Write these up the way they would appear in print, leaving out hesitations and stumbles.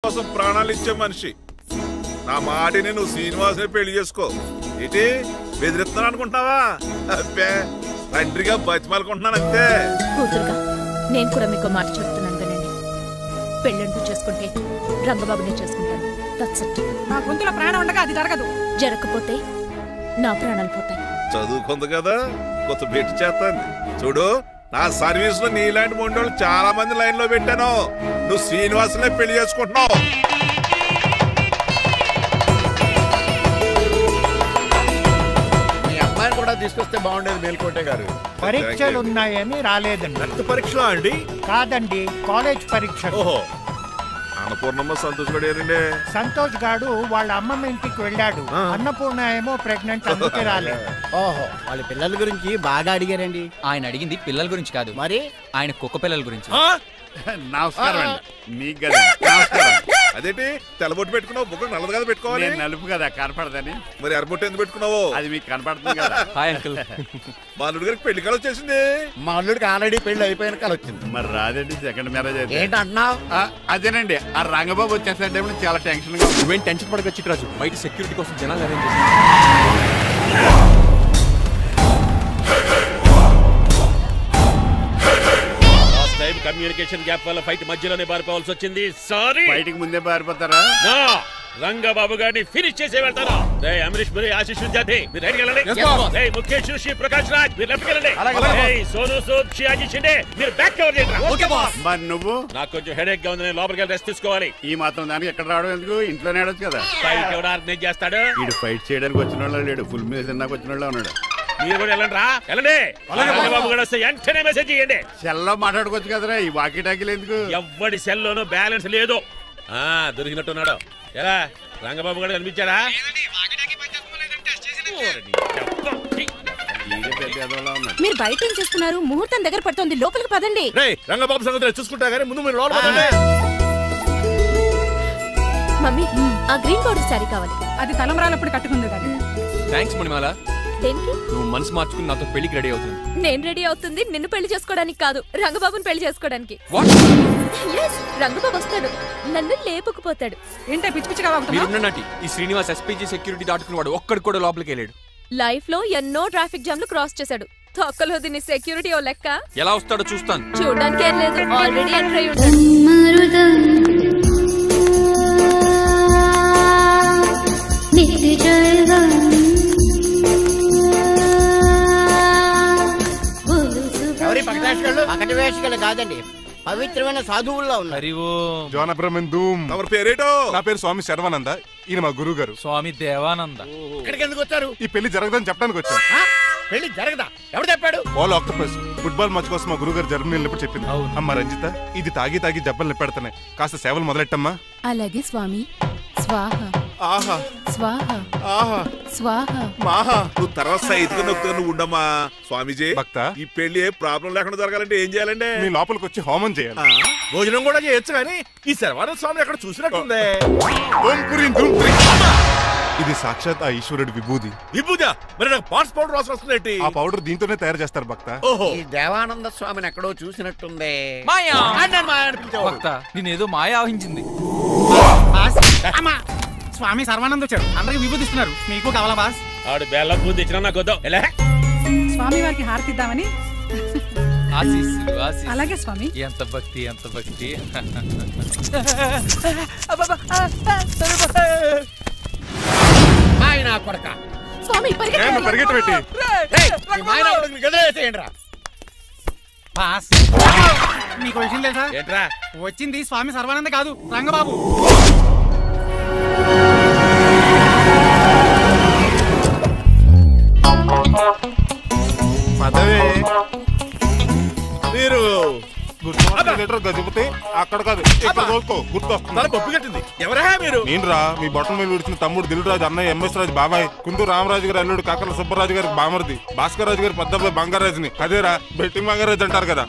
కోసం ప్రాణాలు ఇచ్చే మనిషి. నా మాటిని నువ్వు శ్రీనివాసుని పెళ్లి చేసుకో. ఏంటి బెదిరిస్తున్నాను అనుకుంటున్నావా? అబ్బే తండ్రిగా బతిమాలకుంటున్నాను అంతే. కూతురుగా నేను కూడా మీకు మాట చెప్తున్నాను వినండి. పెళ్ళంటూ చేసుకుంటే రంగబాబునే చేసుకుంటాను. నా గొంతులో ప్రాణం ఉండగా అది జరగదు. జరగకపోతే నా ప్రాణాలు పోతాయి. చదువుకుంది కదా కొత్త బెట్టి చేస్తాను. చూడు నా సర్వీస్ లో నీలాంటి మొండోళ్ళు చాలా మంది లైన్ లో పెట్టాను. నువ్వు శ్రీనివాసునే పెళ్లి చేసుకుంటున్నావు. మీ అమ్మాయిని కూడా తీసుకొస్తే బాగుండేది మేల్కోటే గారు. పరీక్షలు ఉన్నాయని రాలేదండి. రక్త పరీక్షలు అండి? కాదండి, కాలేజ్ పరీక్ష. ఓహో అన్నపూర్ణమ్మ సంతోష్ గడియారండి. సంతోష్ గాడు వాళ్ళ అమ్మమ్మ ఇంటికి వెళ్ళాడు. అన్నపూర్ణ ఏమో ప్రెగ్నెంట్, అందుకే రాలేదు. ఓహో వాళ్ళ పిల్లల గురించి బాగా అడిగారండి. ఆయన అడిగింది పిల్లల గురించి కాదు, మరి ఆయన కుక్క పిల్లల గురించి. నమస్కారం అండి. మీకు కదా నమస్కారం. అదేంటి తెల్లబొట్టు పెట్టుకున్నావు? బుక్క నల్లది కదా పెట్టుకోవాలి. నలుపు కదా కనపడదని. మరి ఎర్రబొట్టు ఎందుకు పెట్టుకున్నావు? అది మీకు కనపడుతుంది కదా. Hi uncle. మా అల్లుడి గారికి పెళ్లి కాలం వచ్చేసింది. మా అల్లుడికి ఆల్రెడీ పెళ్లి అయిపోయిన కాలం వచ్చింది. మరి రాదండి సెకండ్ మ్యారేజ్ అయితే. ఏంటంటున్నావు? అదేనండి ఆ రంగబాబు వచ్చేసే టైంలో చాలా టెన్షన్ గా. నువ్వేం టెన్షన్ పడక చిట్రాజు, బయట సెక్యూరిటీ కోసం జనాలు అరేంజ్ కమ్యూనికేషన్ గ్యాప్ వల్ల ఫైట్ మధ్యలోనే పారిపోవాల్సి వచ్చింది. సారీ. బయటికి ముందే పారిపోతారా? రంగబాబు గారిని ఫినిష్ చేసి వెళ్తాను. అమరీష్ మీరు ఆశీష్ విద్యార్థి మీరు రైట్ వెళ్ళండి. ముఖేష్ శ్రీ ప్రకాష్ రాజ్ మీరు లెఫ్ట్ వెళ్ళండి. సోను సూద్ షియాజీ షిండే మీరు బ్యాక్ కవర్ చేయండి. మరి నువ్వు? నాకు కొంచెం హెడేక్ గా ఉంది, నేను లోపలికి వెళ్ళి రెస్ట్ తీసుకోవాలి. ఈ మాత్రం దానికి ఎక్కడ రావడం ఎందుకు? ఇంట్లోనే ఆడొచ్చు కదా. ఫైట్ ఎవడు ఆర్గనైజ్ చేస్తాడు? వీడు ఫైట్ చేయడానికి వచ్చిన వాళ్ళు లేడు, ఫుల్ మీద తిన్నాక వచ్చిన వాళ్ళు ఉన్నాడు. మీరు కూడా వెళ్ళండి రా, వెళ్ళండి. రంగబాబు గారు వస్తే వెంటనే మెసేజ్ చేయండి. సెల్లో మాట్లాడుకోవచ్చు కదరా, ఈ వాకీ టాకీలు ఎందుకు? ఎవ్వడి సెల్లోనూ బ్యాలెన్స్ లేదు. దొరికినట్టున్నాడు. ఎలా రంగబాబు గారు కనిపించాడా? మీరు బయట ఏం చేస్తున్నారు? ముహూర్తం దగ్గర పడుతుంది, లోపలికి పదండి. రంగబాబు సంగతి చూసుకుంటా గానీ ముందు మీరు లోపల. మమ్మీ ఆ గ్రీన్ బోర్డర్ శారీ కావాలి. అది తలంబ్రాలప్పుడు కట్టుకుంది కదా. థ్యాంక్స్ మణిమాల. దేనికి? నువ్వు మనసు మార్చుకుని నాతో పెళ్లికి రెడీ అవుతుంది. నేను రెడీ అవుతుంది నిన్ను పెళ్లి చేసుకోవడానికి కాదు, రంగబాబుని పెళ్లి చేసుకోవడానికి. రంగబాబు వస్తాడు, నన్ను లేపుకుపోతాడు. ఏంటే పిచ్చి పిచ్చిగా వాగుతున్నావు? ఈ శ్రీనివాస్ ఎస్పీజీ సెక్యూరిటీ దాటుకునేవాడు ఒక్కడు కూడా లోపలికి వెళ్ళాడు. లైఫ్ లో ఎన్నో ట్రాఫిక్ జామ్లు క్రాస్ చేశాడు. తొక్కలో దీన్ని సెక్యూరిటీ ఓ లెక్క. ఎలా వస్తాడో చూస్తాను. చూడడానికి ఏం లేదు, ఆల్రెడీ ఎంటర్ అయి ఉంటాడు. ఎవరి పక్కటి వేషగాళ్ళు కాదండి, పవిత్రమైన సాధువుల్లో ఉన్నారు. ఎవరి పేరేటో? నా పేరు స్వామి శర్వానంద, ఈయన మా గురువు గారు స్వామి దేవానంద. ఇక్కడికి ఎందుకు వచ్చారు? ఈ పెళ్లి జరగదని చెప్పడానికి వచ్చాను. పెళ్లి జరగదా? ఎవరు చెప్పాడు? బాల్ ఆక్టోపస్ ఫుట్బాల్ మ్యాచ్ కోసం మా గురువు గారు జర్మనీ వెళ్ళినప్పుడు చెప్పింది. అమ్మ రంజిత, ఇది తాగి తాగి జబ్బలు నిప్పెడతాయి, కాస్త సేవలు మొదలెట్టమ్మా. అలాగే స్వామి. స్వాహ ఆహా స్వాహ ఆహా స్వాహ మాహా. నువ్వు తర్వాత సైతుగా నొక్కుతా నువ్వు ఉండమ్మా. స్వామిజీ భక్త, ఈ పెళ్లి ఏ ప్రాబ్లం లేకుండా జరగాలంటే ఏం చేయాలండి? మీ లోపలికి వచ్చి హోమం చేయాలి. భోజనం కూడా చేయొచ్చు కానీ ఈ శర్వానంద స్వామి ఎక్కడ చూసినట్టుంది. ఇది సాక్షాత్ ఆ ఈశ్వరుడి విభూది. విభూదా? మరి నాకు పాట్స్ పౌడర్ వాసన వస్తుంది. ఆ పౌడర్ దీంతోనే తయారు చేస్తారు భక్త. ఈ దేవానంద స్వామిని ఎక్కడో చూసినట్టుంది. భక్త నేనేదో మాయ ఆవహించింది. స్వామి సర్వానంద్ వచ్చాడు, అందరికి విభూతిస్తున్నారు. మీకు కావాలా బాస్? ఆడు బెల్లం పూజ ఇచ్చినా నాకు వద్దాం. స్వామి వారికి హారతి ఇద్దామని. అలాగే స్వామి. ఎంత భక్తి ఎంత భక్తి. స్వామి పరిగెట్టబెట్టి మీకు విషయం తెలుసా? ఏంట్రా? వచ్చింది స్వామి సర్వానంద కాదు, రంగబాబు. పదవే మీరు గదిపితే అక్కడ కాదు ఇక్కడ గుర్తొస్తుంది. ఎవరా మీరు? నేనురా మీ బొట్టల మీద విడిచిన తమ్ముడు దిల్ రాజు, అన్నయ్య ఎంఎస్ రాజు బాబాయ్, కుందూరు రామరాజు గారు అల్లుడు కాకర్ల సుబ్బరాజు గారికి బామర్ది, భాస్కర్ రాజు గారి పెద్దబ్బాయి బంగారాజుని. అదేరా బెట్టింగ్ బంగారాజు అంటారు కదా.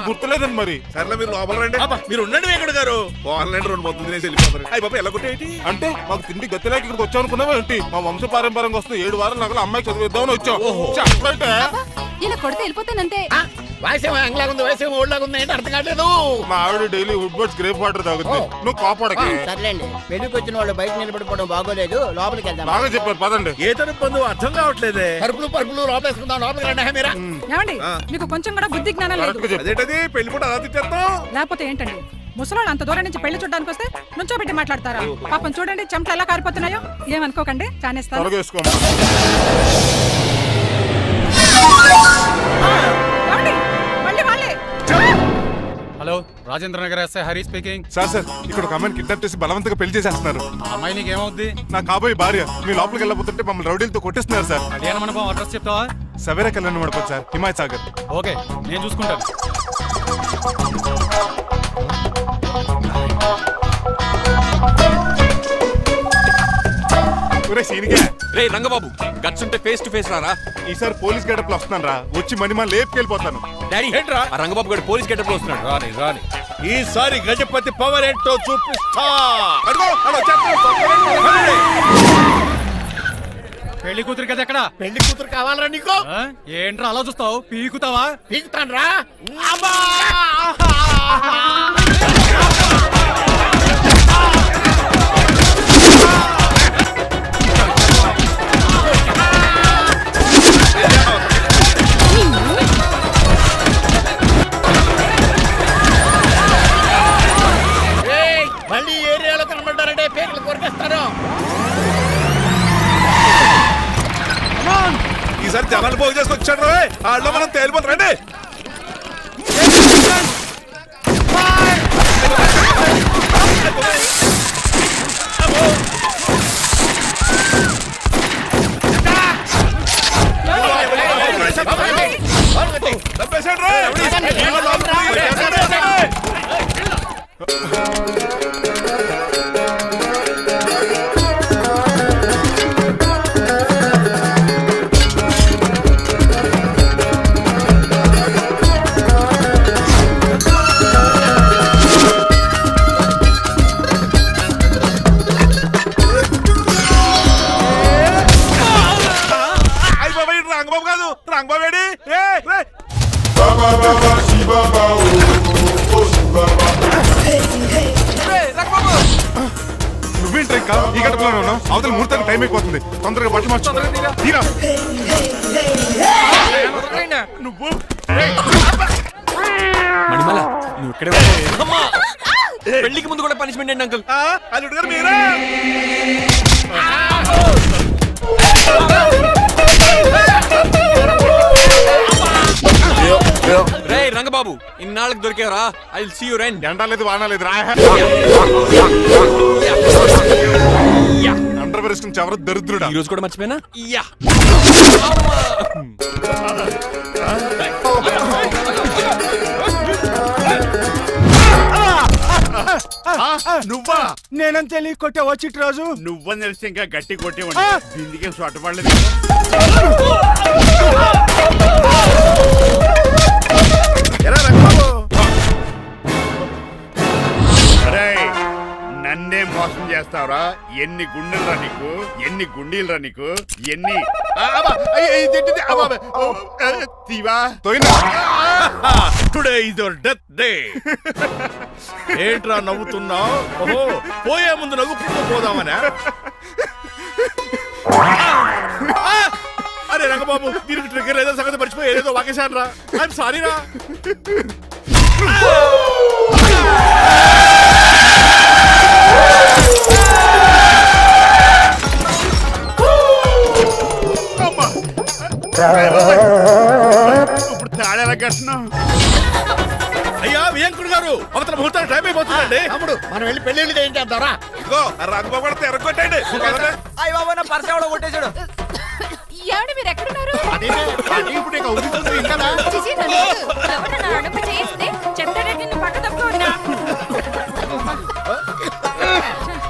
గుర్తులేదండి మరి. సర్లే మీరు లోపల రండి. మీరు ఉండండి వెంకట గారు. ఆన్లైన్ రెండు మొత్తం తినేసి వెళ్ళిపోతారు. అయ్యి బాబా ఎలా కొట్టేటి అంటే మాకు తిండి గతిలేక ఇక్కడికి వచ్చాం అనుకున్నావా ఏంటి? మా వంశ పారంపర్యంగా వస్తుంది 7 వారాలు నగలు అమ్మాయి చదివిద్దామని వచ్చాం. ఇలా కొడితే వెళ్ళిపోతానంతే. వయసేమో ఎంగలాగా ఉంది, వయసేమో ఓల్డ్లాగా ఉంది, ఏంటి అర్థం కావట్లేదు. మా ఆవిడ daily Woodward's gripe water తాగుతుంది. నువ్వు కోపడకి. సర్లేండి, పెళ్లికి వచ్చిన వాళ్ళు బయట నిలబడిపోవడం బాగోలేదు, లోపలికి వెళ్దాం. బాగా చెప్పారు, పదండి. ఏ తరపు అర్థం కావట్లేదే. పరుపులు పరుపులు లోపలేసుకుందాం, లోపలికి రండి. మీరా ఏమండి మీకు కొంచెం కూడా బుద్ధి జ్ఞానం లేదు. అదేంటది పెళ్లి కూడా అలా తిట్టేస్తాం. లేకపోతే ఏంటండి ముసలాళ్ళు అంత దూరం నుంచి పెళ్లి చూడడానికి వస్తే నుంచో పెట్టి మాట్లాడతారా? పాపం చూడండి చెమటలు ఎలా కారిపోతున్నాయో. ఏమనుకోకండి, కానేస్తాను. మళ్ళీ వాళ్ళే. Hello, Rajendra Nagar SI Hari speaking. Sir ఇక్కడ ఒక అమ్మాయిని కిడ్నాప్ చేసి బలవంతంగా పెళ్లి చేసేస్తున్నారు. ఆ అమ్మాయి నీకు ఏమవుద్ది? నా కాబోయే భార్య. మీ లోపలికి వెళ్ళబోతుంటే మమ్మల్ని రౌడీలతో కొట్టిస్తున్నారు సార్. కళ్యాణ మండపం అడ్రస్ చెప్తావా? సవేరా కళ్యాణ మండపం సార్, హిమాయత్ సాగర్. ఓకే, నేను చూసుకుంటాను. రే రంగబాబు, గట్స్ ఉంటే ఫేస్ టు ఫేస్ రారా. ఈసారి పోలీస్ గెటప్ లో వస్తున్నాను రా. వచ్చి మణిమా లేపుకెళ్ళిపోతాను. డాడీ ఏంట్రా రంగబాబు గారు పోలీస్ గెటప్ లో వస్తున్నాడు. రాని రాని ఈసారి గజపతి పవర్ ఏంటో చూపిస్తా. పెళ్లి కూతురు కదా ఎక్కడ? పెళ్లి కూతురు కావాలరా నీకు? ఏంట్రా అలా చూస్తావు? పీకుతావా? పీకుతాను రా. మళ్ళీ ఏరియాలో కనబడ్డారంటే పేర్లు కొరికేస్తారు. ఈసారి జనాలు పోగు చేసుకొచ్చాడు. వాళ్ళు మనం తేలిపోతారండి. నువ్వేంటి ఇంకా ఈ గడపలో ఉన్నావు? అవతల ముహూర్తానికి టైం అయిపోతుంది. తొందరగా బట్టలు మార్చు. నువ్వు మణిమల, నువ్వు ఇక్కడే పెళ్లికి ముందు కూడా పనిష్మెంట్ ఏంటి అంకుల్? అల్లుడు గారు మీరా? రే రంగబాబు, ఇన్నాళ్ళకి దొరికేవరా. I will see you rain. ఎండలేదు వానలేదు రా. అండర్ వేసుకుని ఎవరు దరిద్రుడా. ఈ రోజు కూడా మర్చిపోయినా. నువ్వా? నేనని తెలియ కొట్టే వచ్చి రోజు నువ్వని తెలిసి ఇంకా గట్టి కొట్టేవాడి. దీనికి సొట్టపడలేదు. నన్నే మోసం చేస్తావురా? ఎన్ని గుండెలరా నీకు, ఎన్ని గుండీలరా నీకు, ఎన్ని today is your death day. ఏంట్రా నవ్వుతున్నావు? ఓహో, పోయే ముందు నవ్వుకుంటూ పోదామనా? అరే రంగబాబు, దీనికి ట్రిగ్గర్ ఏదో సంగతి మర్చిపోయి ఏదో వాకేశాను రా. ఐఎమ్ సారీ రా. ఇప్పుడు తాడేలా కట్టినావు? అయ్యా వియంకుడు గారు, అవతల ముహూర్తానికి టైం అయిపోతుందండి. అప్పుడు మనం వెళ్ళి పెళ్లి ఏం చేద్దాంరా? ఇదిగో రంగబాబు కూడా ఎరగొట్టండి. అయ్య బాబా, నా పర్స్ ఎవడో కొట్టేశాడు. ఏమండి మీరు ఎక్కడున్నారు?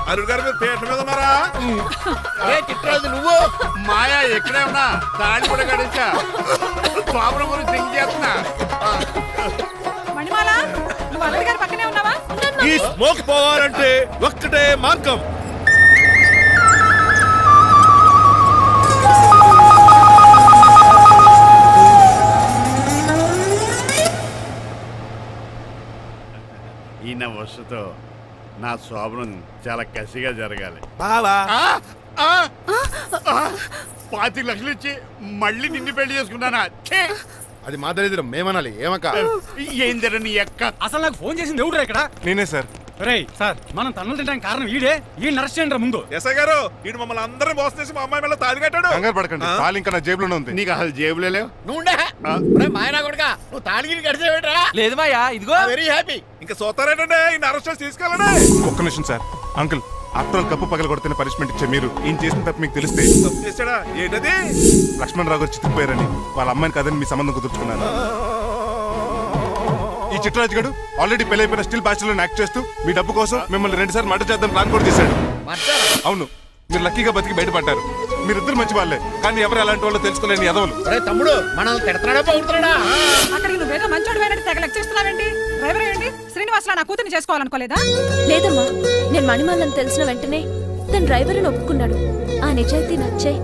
అల్లుడు గారు మీరు పేట మీద ఉన్నారా? చిట్రాజు నువ్వు మాయా ఎక్కడే ఉన్నా తాళి కూడా గడిచా బాబుల గురించి థింక్ చేస్తున్నా. మణిమాల, నువ్వు అల్లుడి గారి పక్కనే ఉన్నావా? ఈ స్మోక్ పోవాలంటే ఒక్కటే మార్గం. ఈయన వస్తుతో నా శోభనం చాలా కసిగా జరగాలి. బావా 25 లక్షలు ఇచ్చి మళ్ళీ నిన్ను పెళ్లి చేసుకున్నానా? అది మా దరిద్రం, మేమనాలి. ఏమక్క ఏం జరని ఎక్క అసలు నాకు ఫోన్ చేసింది ఎవరు ఇక్కడ? నేనే సార్. రేయ్ సార్, మనం తన్నులు తినడానికి కారణం ఈ అరెస్ట్ చేయండి ముందు. ఎస్ఐ గారు, వీడు మమ్మల్ని అందరినీ మోసం చేసి మా అమ్మాయి మీద తాళి కట్టాడు. కంగారు పడకండి, తాళి ఇంకా నా జేబులోనే ఉంది. నీకు అసలు జేబులే లేవు. నువ్వు మాయనా కొడుక, నువ్వు తాళిగిరి కడిచేవేట్రా? లేదు మాయా, ఇదిగో వెరీ హ్యాపీ. ఇంకా చూస్తారేంటండి, ఈయన అరెస్ట్ చేసి తీసుకెళ్ళండి. ఒక్క నిమిషం sir. Uncle, after all cup పగల కొడితేనే పనిష్మెంట్ ఇచ్చే మీరు ఈయన చేసిన తప్పు మీకు తెలిస్తే. తప్పు చేశాడా? ఏంటది? లక్ష్మణ్ రావు గారు చితికిపోయారని వాళ్ళ అమ్మాయిని కాదని మీ సంబంధం కుదుర్చుకున్నాను. ఈ చిట్రాజు గారు ఆల్రెడీ పెళ్ళైపోయిన స్టిల్ బ్యాచులర్ యాక్ట్ చేస్తూ మీ డబ్బు కోసం మిమ్మల్ని 2 సార్లు మర్డర్ చేద్దాం ప్లాన్ కూడా చేశాడు. అవును, మీరు లక్కీగా బతికి బయటపడ్డారు. మీరిద్దరు మంచి వాళ్ళే, కానీ ఎవరు ఎలాంటి వాళ్ళు తెలుసుకోలేని ఎదవలు. తమ్ముడు మనల్ని తిడతాడా పోతున్నాడా? అక్కడికి నువ్వేదో మంచోడు వేరే తెగ లెక్చేస్తున్నావేంటి? డ్రైవర్ ఏంటి? శ్రీనివాసరావు నా కూతుర్ని చేసుకోవాలనుకోలేదా? లేదమ్మా, నేను మణిమాలని తెలిసిన వెంటనే తన డ్రైవర్ అని ఒప్పుకున్నాడు. ఆ నిజాయితీ నచ్చాయి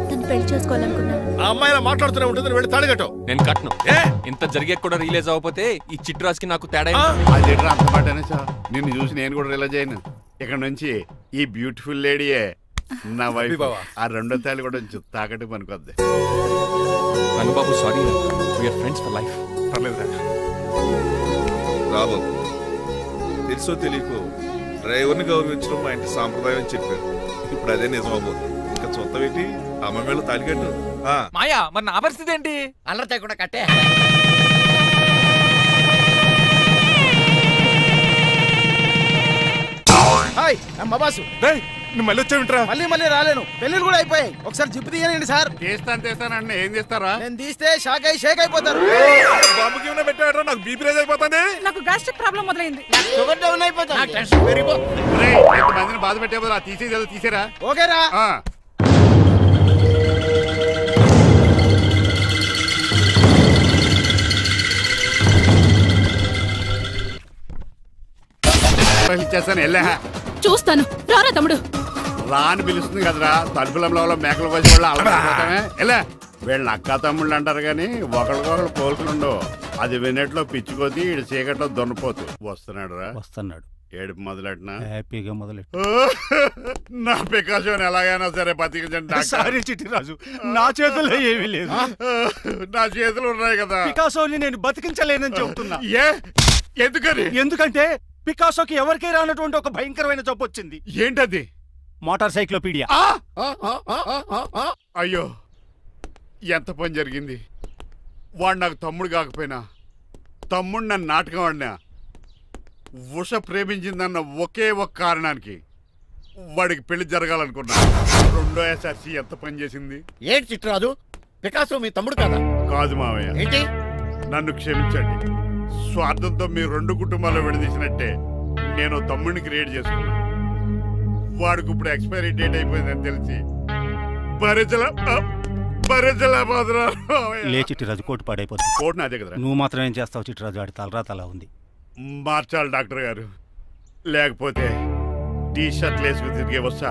తను పెళ్లి చేసుకోవాలనుకున్నాను. ఆ అమ్మాయిలా మాట్లాడుతూనే ఉంటుంది, వెళ్ళి తాళి కట్టు. నేను కట్టను. ఇంత జరిగే కూడా రియలైజ్ అవ్వకపోతే ఈ చిట్రాజ్కి నాకు తేడా. అది అంత పాటనే సార్. నిన్ను చూసి నేను కూడా రిలైజ్ అయ్యాను. ఇక్కడ నుంచి ఈ బ్యూటిఫుల్ లేడీయే నా వైఫ్. ఆ 2వ తాళి కూడా తాకట్టు పనికొద్ది. Rangababu sorry, we are friends for life. రాబు, తెలుసో తెలియకో డ్రైవర్ని గౌరవించడం మా ఇంటి సాంప్రదాయం అని చెప్పారు. ఇప్పుడు అదే నిజమవు. ఇంకా చూద్దాం ఏంటి, అమ్మ మేళ తాలికట్టు. మాయా, మరి నా పరిస్థితి ఏంటి? అల్లరితే కూడా కట్టే. హాయ్, అమ్మ బాసు. నువ్వు మళ్ళీ వచ్చావింట్రా? మళ్ళీ రాలేను, పెళ్లిళ్ళు కూడా అయిపోయాయి. ఒకసారి జిప్పు తీయనండి సార్. తీస్తానండి. ఏం చేస్తారా? నేను తీస్తే షేక్ అయిపోతారు. బాబుకి ఏమైనా పెట్టాడో నాకు బీపీ రేజ్ అయిపోతుంది. నాకు గ్యాస్ట్రిక్ ప్రాబ్లం మొదలైంది. షుగర్ డౌన్ అయిపోతుంది. మందిని బాధ పెట్టే బదులు తీసేది తీసేరా. ఓకేరా? ఇచ్చేస్తాను, వెళ్ళా. చూస్తాను, రారా తమ్ముడు. రాని పిలుస్తుంది కదరా, తలుపులంలో మేకలు కోసి వాళ్ళు అలవాటమే. ఎలా వీళ్ళని అక్క తమ్ముళ్ళు అంటారు కానీ ఒకరికొకరు పోల్చుండవు. అది వినట్లో పిచ్చుకోతి, ఇటు చీకట్లో దొన్నపోతు. వస్తున్నాడు రా. వస్తున్నాడు. ఏడుపు మొదలెట్నా? హ్యాపీగా మొదలెట్టు. నా పికాసోని ఎలాగైనా సరే బతికించండి. సారీ చిట్టిరాజు, నా చేతుల్లో ఏమీ లేదు. నా చేతులు ఉన్నాయి కదా. పికాసోని నేను బతికించలేనని చెబుతున్నా. ఎందుకని? ఎందుకంటే పికాసోకి ఎవరికీ రానటువంటి ఒక భయంకరమైన జబ్బు వచ్చింది. ఏంటది? Motor cyclopaedia. అయ్యో, ఎంత పని జరిగింది. వాడు నాకు తమ్ముడు కాకపోయినా తమ్ముడు నన్ను నాటకం ఆడినా ఉష ప్రేమించిందన్న ఒకే ఒక కారణానికి వాడికి పెళ్లి జరగాలనుకున్నా. 2వ SRC ఎంత పని చేసింది. ఏంటి చిట్రాజు, పికాసో మీ తమ్ముడు కదా? కాదు మావయ్య. ఏంటి? నన్ను క్షమించండి. స్వార్థంతో మీ 2 కుటుంబాలు విడదీసినట్టే నేను తమ్ముడిని క్రియేట్ చేసుకున్నా. వాడికి ఇప్పుడు ఎక్స్పైరీ డేట్ అయిపోయిందని తెలిసి లే చిట్టిరాజు, కోటు పాడైపోతుంది. కోటు నాదే కదా. నువ్వు మాత్రం ఏం చేస్తావు చిట్టిరాజు? ఆడి తలరా తలా ఉంది. మార్చాలి డాక్టర్ గారు, లేకపోతే టీ షర్ట్లు వేసుకుని తిరిగే వస్తా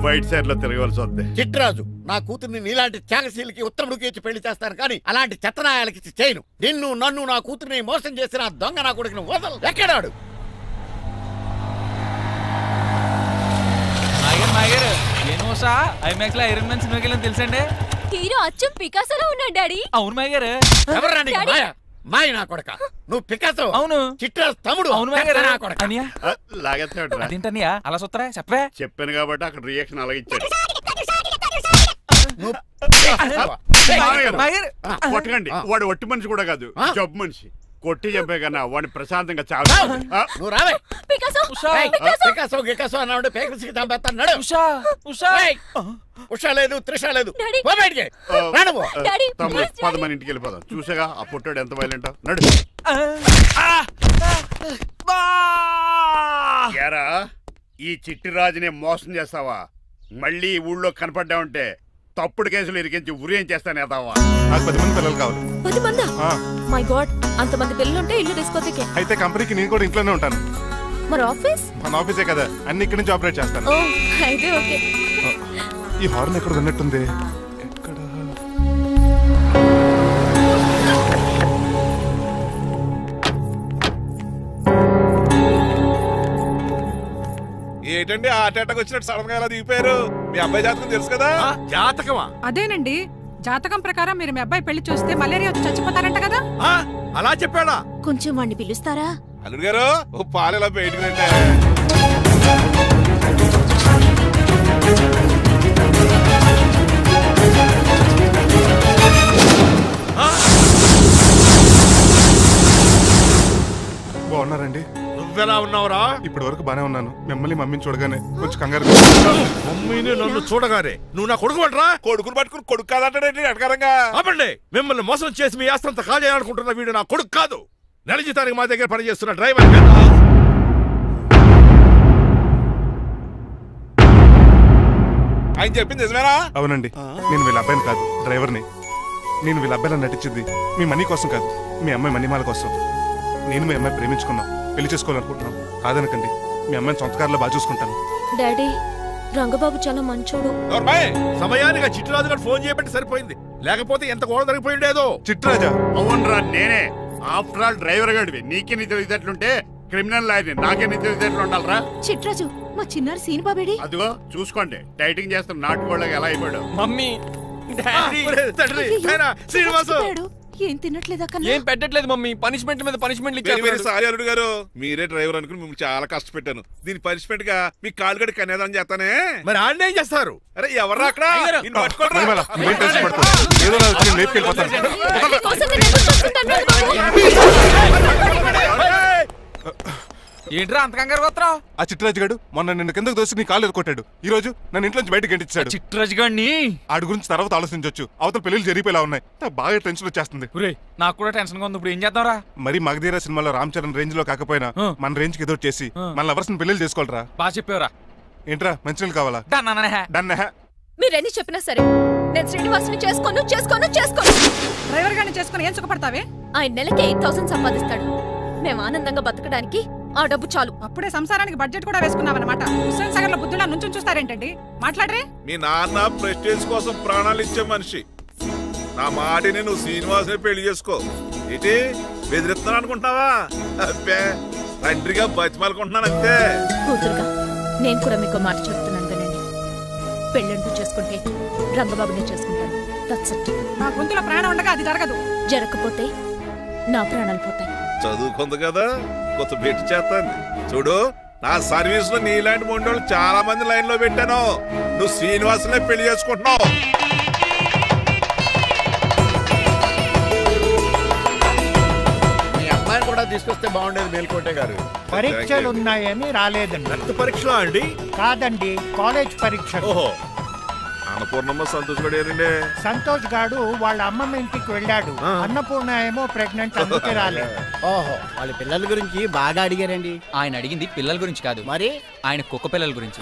వైట్ సైడ్ లో తిరగవలసి వద్దే. చిట్రాజు, నా కూతుర్ని నీలాంటి త్యాగశీలకి ఉత్తముడికి ఇచ్చి పెళ్లి చేస్తాను కానీ అలాంటి చెత్తనాయాలకి ఇచ్చి చేయను. నిన్ను నన్ను నా కూతుర్ని మోసం చేసిన దొంగ నా కొడుకుని వదలు. ఎక్కడాడు? ఐమాక్స్ లో ఐరన్ మ్యాన్ సినిమాకి వెళ్ళని తెలుసండి. హీరో అచ్చం పికాసోలో ఉన్నాడు డాడీ. అవును మాయ గారు. ఎవరా నీకు మాయ? మాయ నా కొడక. నువ్వు పికాసో? అవును. చిట్రాజు తమ్ముడు? అవును మాయ గారు. నా కొడక. లాగేస్తాడు. అదేంటన్నయ్యా అలా చూస్తారా? చెప్పే. చెప్పాను కాబట్టి అక్కడ రియాక్షన్ అలాగే ఇచ్చాడు. కొట్టకండి, వాడు ఒట్టి మనిషి కూడా కాదు, జబ్బు మనిషి. కొట్టి చెప్పే కన్నా వాడిని ప్రశాంతంగా చావు. నువ్వు రావే. పికాసో అన్నాడు, పేకల్సికి చంపేస్తాడు. ఉషా లేదు, త్రిష లేదు. తమ్ముడు 10 మంది ఇంటికి వెళ్ళిపోదాం. చూసాగా ఆ పుట్టాడు ఎంత వైలెంట్. నడు. యారా, ఈ చిట్టిరాజుని మోసం చేస్తావా? మళ్ళీ ఊళ్ళో కనపడ్డావంటే తప్పుడు కేసులు ఇరికించి ఉరేం చేస్తాను. ఎదావా? నాకు 10 మంది పిల్లలు కావాలి. 10 మందా? మై గాడ్, అంతమంది పిల్లలుంటే ఇల్లు డిస్కోతికే. అయితే కంపెనీకి నేను కూడా ఇంట్లోనే ఉంటాను. మరి ఆఫీస్? మన ఆఫీసే కదా, అన్ని ఇక్కడి నుంచి ఆపరేట్ చేస్తాను. అయితే ఓకే. ఈ హార్న్ ఎక్కడ ఉన్నట్టుంది. ఎక్కడ? ఏంటండి హార్ట్ అటాక్ వచ్చినట్టు సడన్ గా ఎలా దిగిపోయారు? మీ అబ్బాయి జాతకం తెలుసు కదా? జాతకమా? అదేనండి, జాతకం ప్రకారం మీరు మీ అబ్బాయి పెళ్లి చూస్తే మలేరియా వచ్చి చచ్చిపోతారంట కదా. అలా చెప్పాడా? కొంచెం వాడిని పిలుస్తారా? అల్లుడు గారు ఓ పాలు ఇలా బయటకు రండి. బాగున్నారండి? నువ్వెలా ఉన్నావురా? ఇప్పటి వరకు బానే ఉన్నాను. మిమ్మల్ని మమ్మీని చూడగానే కొంచెం కంగారు. మమ్మీని నన్ను చూడగానే నువ్వు నా కొడుకు అంటరా? కొడుకుని పట్టుకుని కొడుకు కాదంటాడండి అడగారంగా. అవ్వండి, మిమ్మల్ని మోసం చేసి మీ ఆస్తంతా కాల్ చేయాలనుకుంటున్న వీడు నా కొడుకు కాదు. నెల జీతానికి మా దగ్గర పనిచేస్తున్న డ్రైవర్. ఆయన చెప్పింది నిజమేనా? అవునండి, నేను వీళ్ళ అబ్బాయిని కాదు, డ్రైవర్ని. నేను వీళ్ళ అబ్బాయిలా నటించింది మీ మనీ కోసం కాదు, మీ అమ్మాయి మణిమాల కోసం. నేను మీ అమ్మాయి ప్రేమించుకున్నాం, పెళ్లి చేసుకోవాలనుకుంటున్నాం. కాదనకండి, మీ అమ్మాయిని సొంత కారులో బాగా చూసుకుంటాను. డాడీ, రంగబాబు చాలా మంచోడు. సమయానికి చిట్టురాజు గారు ఫోన్ చేయబట్టి సరిపోయింది, లేకపోతే ఎంత గోడ జరిగిపోయి ఉండేదో. చిట్టురాజా? అవునరా, నేనే. ఆఫ్టర్ ఆల్ డ్రైవర్ గడివి. నీకే నీ తెలివితేటలుంటే క్రిమినల్ లాయర్ని, నాకే నీ తెలివితేటలు ఉండాలరా? చిట్రాజు, మా చిన్నారి సీన్ బాబేడి. అదిగో చూసుకోండి, డైటింగ్ చేస్తున్న నాటుకోళ్ళకి ఎలా అయిపోయాడు. మమ్మీ, శ్రీనివాసు ఏం తినట్లేదా? ఏం పెట్టట్లేదు మమ్మీ. పనిష్మెంట్ మీద పనిష్మెంట్ సారీ అల్లుడు గారు, మీరే డ్రైవర్ అనుకుని మిమ్మల్ని చాలా కష్టపెట్టాను. దీని పనిష్మెంట్ గా మీ కాలు గడి కన్యాదానం చేస్తానే. మరి ఆడ ఏం చేస్తారు? అరే ఎవరు అక్కడ? ఏంట్రా అంత కంగారు పోతున్నావు? ఆ చిట్టురాజు గారు మొన్న నిన్ను కిందకు దోసి నీ కాలు కొట్టాడు. ఈ రోజు నన్ను ఇంట్లోంచి బయటకు గెంటించాడు. చిట్టురాజు గారిని ఆడి గురించి తర్వాత ఆలోచించవచ్చు. అవతల పెళ్లిళ్ళు జరిగిపోయేలా ఉన్నాయి. బాగా టెన్షన్ వచ్చేస్తుంది. నాకు కూడా టెన్షన్ గా ఉంది. ఇప్పుడు ఏం చేద్దాంరా? మరి మగధీర సినిమాలో రామ్ చరణ్ రేంజ్ లో కాకపోయినా మన రేంజ్ కి ఏదో చేసి మన లవర్స్ పెళ్లి చేసుకోవాలరా. బాగా చెప్పావురా. ఏంట్రా మంచినీళ్ళు కావాలా? డన్. మీరెన్ని చెప్పినా సరే నేను శ్రీనివాసుని చేసుకోను. డ్రైవర్ గారిని చేసుకుని ఏం సుఖపడతావే? ఆయన నెలకి 8,000 సంపాదిస్తాడు. మేము ఆనందంగా బతకడానికి ఆ డబ్బు చాలు. అప్పుడే సంసారానికి బడ్జెట్ కూడా వేసుకున్నావన్నమాట. హుస్సేన్ సాగర్ లో బుద్ధులా నుంచుని చూస్తారేంటండి? మాట్లాడరే. మీ నాన్న ప్రెస్టేజ్ కోసం ప్రాణాలు ఇచ్చే మనిషి. నా మాటిని నువ్వు శ్రీనివాసుని పెళ్లి చేసుకో. ఏంటి బెదిరిస్తున్నాను అనుకుంటున్నావా? అబ్బే, తండ్రిగా బతిమాలకుంటున్నాను అంతే. కూతురుగా నేను కూడా మీకు మాట చెప్తున్నాను కదండి. పెళ్ళంటూ చేసుకుంటే రంగబాబునే చేసుకుంటాను. నా గొంతులో ప్రాణం ఉండగా అది జరగదు. జరగకపోతే నా ప్రాణాలు పోతాయి. చదువుకుంది కదా, కొత్త పెట్టి చేస్తాను. చూడు, నా సర్వీస్ లో నీలాంటి మొండోళ్ళు చాలా మంది లైన్ లో పెట్టాను. నువ్వు శ్రీనివాసునే పెళ్లి చేసుకుంటున్నావు. మీ అమ్మాయిని కూడా తీసుకొస్తే బాగుండేది మేల్కోటే గారు. పరీక్షలు ఉన్నాయని రాలేదండి. రక్త పరీక్షలా అండి? కాదండి, కాలేజ్ పరీక్ష. ఓహో, అన్నపూర్ణమ్మ సంతోష్ గడు ఏదండి? సంతోష్ గాడు వాళ్ళ అమ్మమ్మ ఇంటికి వెళ్ళాడు. అన్నపూర్ణ ఏమో ప్రెగ్నెంట్, అందుకే రాలేదు. ఓహో, వాళ్ళ పిల్లల గురించి బాగా అడిగారండి. ఆయన అడిగింది పిల్లల గురించి కాదు, మరి ఆయన కుక్క పిల్లల గురించి.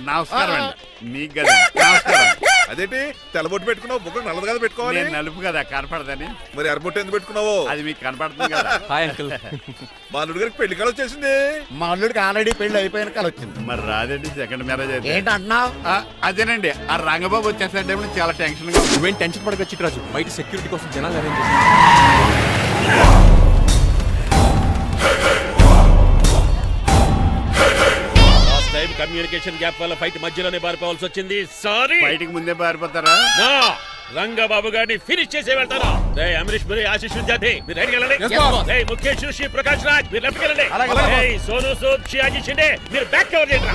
నమస్కారం అండి. మీకు కదా నమస్కారం. అదేంటి తెల్లబొట్టు పెట్టుకున్నావు? బుగ్గలు నల్లది కదా పెట్టుకోవాలి. నేను నలుపు కదా, కనపడదని. మరి ఎర్రబొట్టు ఎందుకు పెట్టుకున్నావు? అది మీకు కనపడుతుంది కదా. Hi uncle. మా అల్లుడి గారికి పెళ్లి కాలం వచ్చేసింది. మా అల్లుడికి ఆల్రెడీ పెళ్లి అయిపోయిన కాలం వచ్చింది. మరి రాదండి, సెకండ్ మ్యారేజ్ అయితే. ఏంటన్నావు? అదేనండి, ఆ రంగబాబు వచ్చేసరికి చాలా టెన్షన్ గా. నువ్వేం టెన్షన్ పడక చిట్టురాజు. బయట సెక్యూరిటీ కోసం జనాలు అరేంజ్ చేశారు. కమ్యూనికేషన్ గ్యాప్ వల్ల ఫైట్ మధ్యలోనే పారిపోవాల్సి వచ్చింది. సారీ. బయటికి ముందే పారిపోతారా? రంగబాబు గారిని ఫినిష్ చేసే వెళ్తాను. అమరీష్ పురి, ఆశీష్ విద్యార్థి మీరు రైట్ వెళ్ళండి. ముఖేష్ శ్రీ ప్రకాష్ రాజ్ మీరు లెఫ్ట్ వెళ్ళండి. సోను సూద్ షియాజీ షిండే మీరు బ్యాక్ కవర్ చేయండి.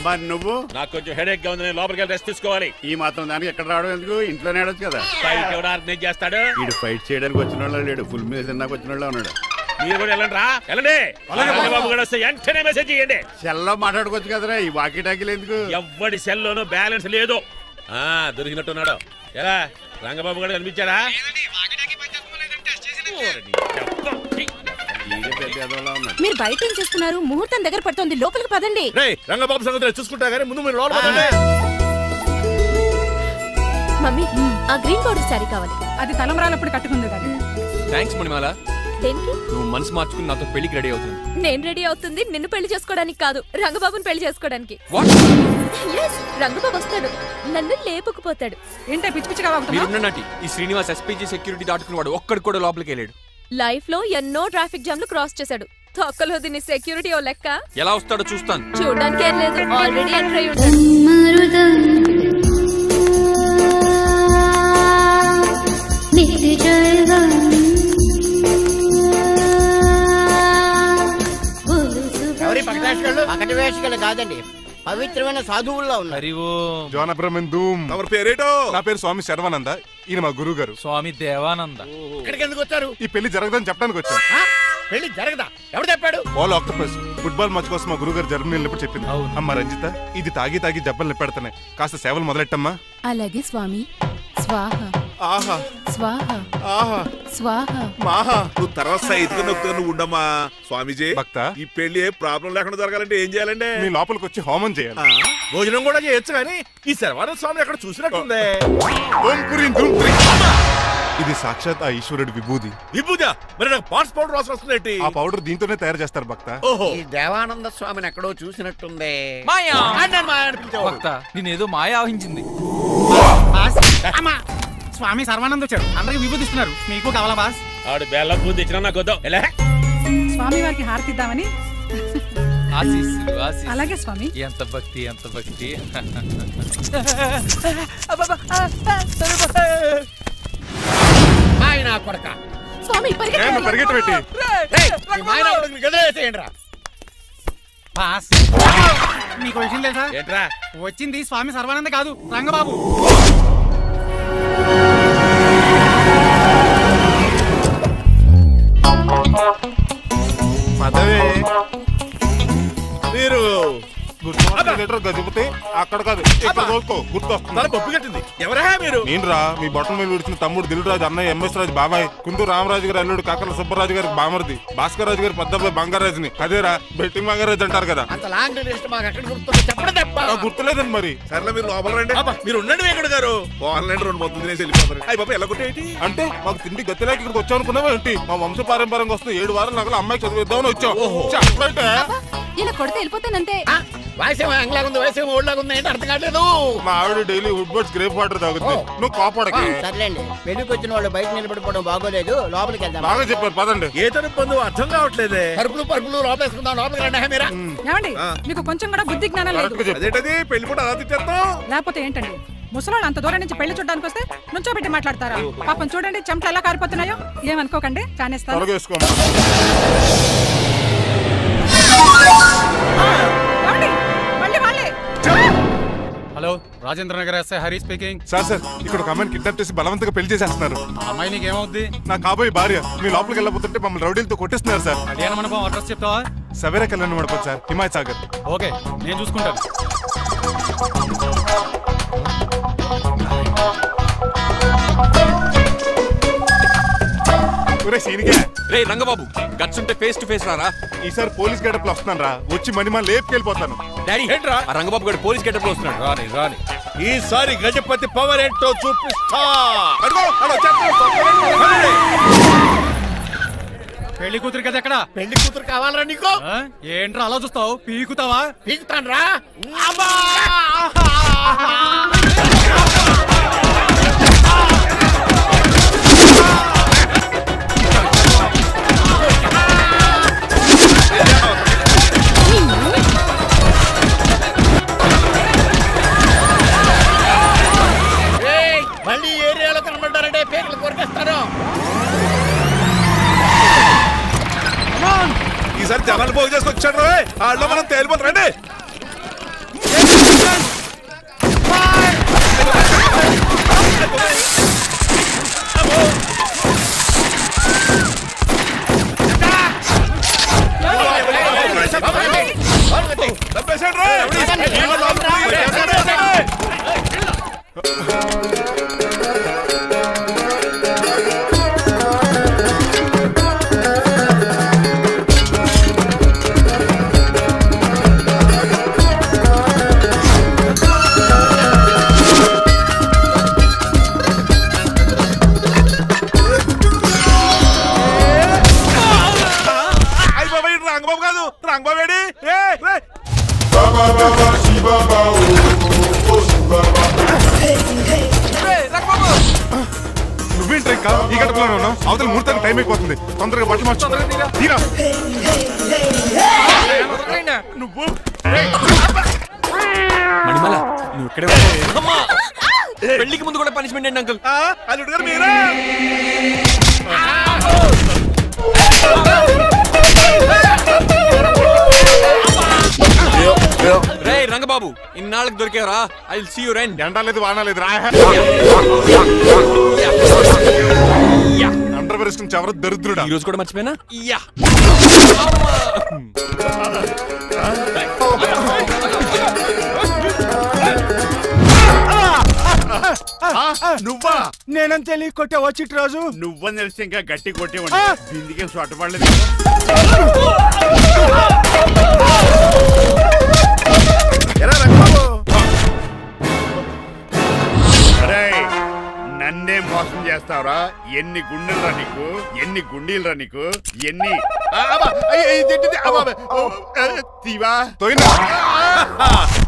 మరి నువ్వు? నాకు కొంచెం హెడేక్ గా ఉంది, నేను లోపలికి వెళ్ళి రెస్ట్ తీసుకోవాలి. ఈ మాత్రం దానికి ఎక్కడ రావడం ఎందుకు? ఇంట్లోనే ఆడొచ్చు కదా. ఫైట్ ఎవడు ఆర్గనైజ్ చేస్తాడు? వీడు ఫైట్ చేయడానికి వచ్చిన వాళ్ళు లేడు, ఫుల్ మీద తిన్నాక వచ్చిన వాళ్ళు ఉన్నాడు. మీరు కూడా వెళ్ళండి రా, వెళ్ళండి. రంగబాబు గారు వస్తే వెంటనే మెసేజ్ చేయండి. సెల్లో మాట్లాడుకోవచ్చు కదరా, ఈ వాకీ టాకీలు ఎందుకు? ఎవ్వడి సెల్లోనూ బ్యాలెన్స్ లేదు. దొరికినట్టున్నాడు. ఎలా రంగబాబు గారు కనిపించారా? మీరు బయట ఏం చేస్తున్నారు? ముహూర్తం దగ్గర పడుతుంది, లోపలికి పదండి. రంగబాబు సంగతి చూసుకుంటా గానీ ముందు మీరు లోపల పదండి. మమ్మీ, ఆ గ్రీన్ బోర్డర్ శారీ కావాలి. అది తలంబ్రాలప్పుడు కట్టుకుంది కదా. థ్యాంక్స్ మణిమాల. దేనికి? నువ్వు మనసు మార్చుకుని నాతో పెళ్లికి రెడీ అవుతుంది. నేను రెడీ అవుతుంది నిన్ను పెళ్లి చేసుకోవడానికి కాదు, రంగబాబుని పెళ్లి చేసుకోవడానికి. రంగబాబు వస్తాడు, నన్ను లేపుకుపోతాడు. ఏంటే పిచ్చి పిచ్చిగా వాగుతున్నావు? ఈ శ్రీనివాస్ ఎస్పీజీ సెక్యూరిటీ దాటుకుని వాడు ఒక్కడు కూడా లోపలికి వెళ్ళాడు. లైఫ్ లో ఎన్నో ట్రాఫిక్ జామ్లు క్రాస్ చేశాడు, తొక్కలో దీని సెక్యూరిటీ ఓ లెక్క. ఎలా వస్తాడో చూస్తాను. చూడడానికి ఏం లేదు, ఆల్రెడీ ఎంటర్ అయి ఉంటాడు. పకటి వేషగాళ్ళు కాదండి, పవిత్రమైన సాధువుల్లో ఉన్నారు. ఎవరి పేరేటో? నా పేరు స్వామి శర్వానంద. ఈయన మా గురువు గారు స్వామి దేవానంద. ఇక్కడికి ఎందుకు వచ్చారు? ఈ పెళ్లి జరగదని చెప్పడానికి వచ్చాను. పెళ్లి జరగదా? ఎవరు చెప్పాడు? ఆల్ ఆక్టోపస్ ఫుట్బాల్ మ్యాచ్ కోసం మా గురువు గారు జర్మనీ వెళ్ళినప్పుడు చెప్పింది. అమ్మ రంజిత, ఇది తాగి తాగి జబ్బలు నిప్పెడుతున్నాయి, కాస్త సేవలు మొదలెట్టమ్మా. అలాగే స్వామి. స్వాహ ఆహా స్వాహ ఆహా స్వాహ మాహా. నువ్వు తర్వాత సైతుగా నొక్కుగా నువ్వు ఉండమ్మా. స్వామిజీ, భక్త, ఈ పెళ్లి ఏ ప్రాబ్లం లేకుండా జరగాలంటే ఏం చేయాలండి? మీ లోపలికి వచ్చి హోమం చేయాలి. భోజనం కూడా చేయొచ్చు, కానీ ఈ శర్వానంద స్వామి ఎక్కడ చూసినట్టుంది. ఇది సాక్షాత్ ఆ ఈశ్వరుడి విభూది. విభూదా? మరి నాకు పాట్స్ పౌడర్ వాసన వస్తుంది. ఆ పౌడర్ దీంతోనే తయారు చేస్తారు భక్త. ఓహో, ఈ దేవానంద స్వామిని ఎక్కడో చూసినట్టుంది. మాయా భక్త నేనేదో మాయ ఆవహించింది. స్వామి సర్వానంద్ వచ్చాడు, అందరికి విభూతిస్తున్నారు. మీకు కావాలా బాస్? ఆడు బెల్లం బూది ఇచ్చినా నాకు వద్దాం. స్వామి వారికి హారతిద్దామని. ఆశీస్సులు ఆశీస్సులు. అలాగే స్వామి. ఎంత భక్తి ఎంత భక్తి. ఆయన కొడక స్వామి పరిగెట్టబెట్టి గదిలేసేయండిరా. బాస్ మీకు విషయం తెలుసా? ఏంట్రా? వచ్చింది స్వామి సర్వానంద కాదు, రంగబాబు. మదవే మీరు గజపతి అక్కడ కాదు, ఇక్కడ గుర్తొస్తుంది. పప్పు కట్టింది. ఎవరా మీరు? నేను రా, మీ బొట్టల మీద విడిచిన తమ్ముడు దిల్రాజు, అన్నయ్య ఎంఎస్ రాజు బాబాయ్, కుందూరు రామరాజు గారు అల్లుడు కాకల సుబ్బరాజు గారి బామర్ది, భాస్కర్ రాజు గారి పెద్దబ్బాయి బంగారాజుని. అదేరా బెట్టింగ్ బంగారాజు అంటారు కదా. అంత లాంగ్ లిస్ట్ మాకు ఎక్కడ గుర్తుంది చెప్పడం తప్ప. గుర్తులేదండి మరి. సర్లే మీరు లోపల రండి. మీరు ఉండండి వెంకట గారు. ఆన్లైన్ 2 మొత్తం తినేసి వెళ్ళిపోతారు. అయ్యి బాబా ఎలా కొట్టేటి అంటే మాకు తిండి గతిలేక ఇక్కడికి వచ్చావు అనుకున్నావా ఏంటి? మా వంశ పారంపర్యంగా వస్తుంది 7 వారాలు నగలు అమ్మాయికి చదివిద్దామని వచ్చావు. చెప్పంటే ఇలా కొడితే వెళ్ళిపోతానంతే. వయసేమో ఎంగ్లాగా ఉంది, వయసేమో ఓల్డ్లాగా ఉంది, ఏంటి అర్థం కావట్లేదు. మా ఆవిడ daily Woodward's gripe water తాగుతుంది, నువ్వు కాపాడకి. సర్లేండి, పెళ్లికి వచ్చిన వాళ్ళు బయట నిలబడిపోవడం బాగోలేదు, లోపలికి వెళ్దాం. బాగా చెప్పారు, పదండి. ఏ తరపు అర్థం కావట్లేదే. పరుపులు పరుపులు లోపలేసుకుందాం, లోపలికి రండి. మీరా ఏమండి, మీకు కొంచెం కూడా బుద్ధి జ్ఞానం లేదు. అదేంటది పెళ్లి కూడా అలా తిట్టేస్తాం? లేకపోతే ఏంటండి, ముసలాళ్ళు అంత దూరం నుంచి పెళ్లి చూడడానికి వస్తే నుంచోబెట్టి మాట్లాడతారా? పాపం చూడండి చెమటలు ఎలా కారిపోతున్నాయో. ఏమనుకోకండి, చానేస్తాను. Hello, Rajendra Nagar SI Hari speaking. Sir ఇక్కడ ఒక అమ్మాయిని కిడ్నాప్ చేసి బలవంతంగా పెళ్లి చేసేస్తున్నారు. ఆ అమ్మాయి నీకేమవుద్ది? నా కాబోయే భార్య. మీ లోపలికి వెళ్ళబోతుంటే మమ్మల్ని రౌడీలతో కొట్టేస్తున్నారు సార్. కళ్యాణ మండపం అడ్రస్ చెప్తావా? సవేరా కళ్యాణ మండపం సార్, హిమాయత్ సాగర్. ఓకే, నేను చూసుకుంటాను. రే రంగబాబు, గట్స్ ఉంటే ఫేస్ టు ఫేస్ రారా. ఈసారి పోలీస్ గెటప్ లో వస్తున్నాను రా, వచ్చి మణిమా లేపుకెళ్ళిపోతాను. డాడీ ఏంట్రా? రంగబాబు గారు పోలీస్ గెటప్ లో వస్తున్నాడు. రాని రాని, ఈసారి గజపతి పవర్ ఏంటో చూపిస్తా. పెళ్లి కూతురు కదా ఎక్కడ? పెళ్లి కూతురు కావాలరా నీకు? ఏంట్రా అలా చూస్తావు? పీకుతావా? పీకుతాను రా. మళ్ళీ ఏరియాలో కనబడ్డారంటే పేర్లు కొరికేస్తారు. ఈసారి జనాలు పోగు చేసుకొచ్చాడు. వాళ్ళు మనం తేలిపోతారండి. రంగబాబు కాదు, రంగబాబు ఏడి? అవతల ముహూర్తానికి టైం అయిపోతుంది. తొందరగా బట్టలు మార్చు. తీరా. నువ్వు మణిమాల నువ్వు ఇక్కడే పెళ్లికి ముందు కూడా పనిష్మెంట్ ఏంటి అంకుల్? అల్లుడు గారు మీరా? రే రంగబాబు ఇన్నాళ్ళకి దొరికేవరా? I will see you rain. ఎండాలేదు వానాలేదు రా. అండర్వేర్ వేసుకుని ఎవరు దరిద్రుడా? ఈ రోజు కూడా మర్చిపోయినా? నువ్వా? నేనని తెలియ కొట్టావా చిట్రాజు? నువ్వని తెలిసి ఇంకా గట్టి కొట్టేవాడి. బిందికే సొట్టపడలేదు. నన్నే మోసం చేస్తావురా? ఎన్ని గుండెలరా నీకు, ఎన్ని గుండీలరా నీకు, ఎన్ని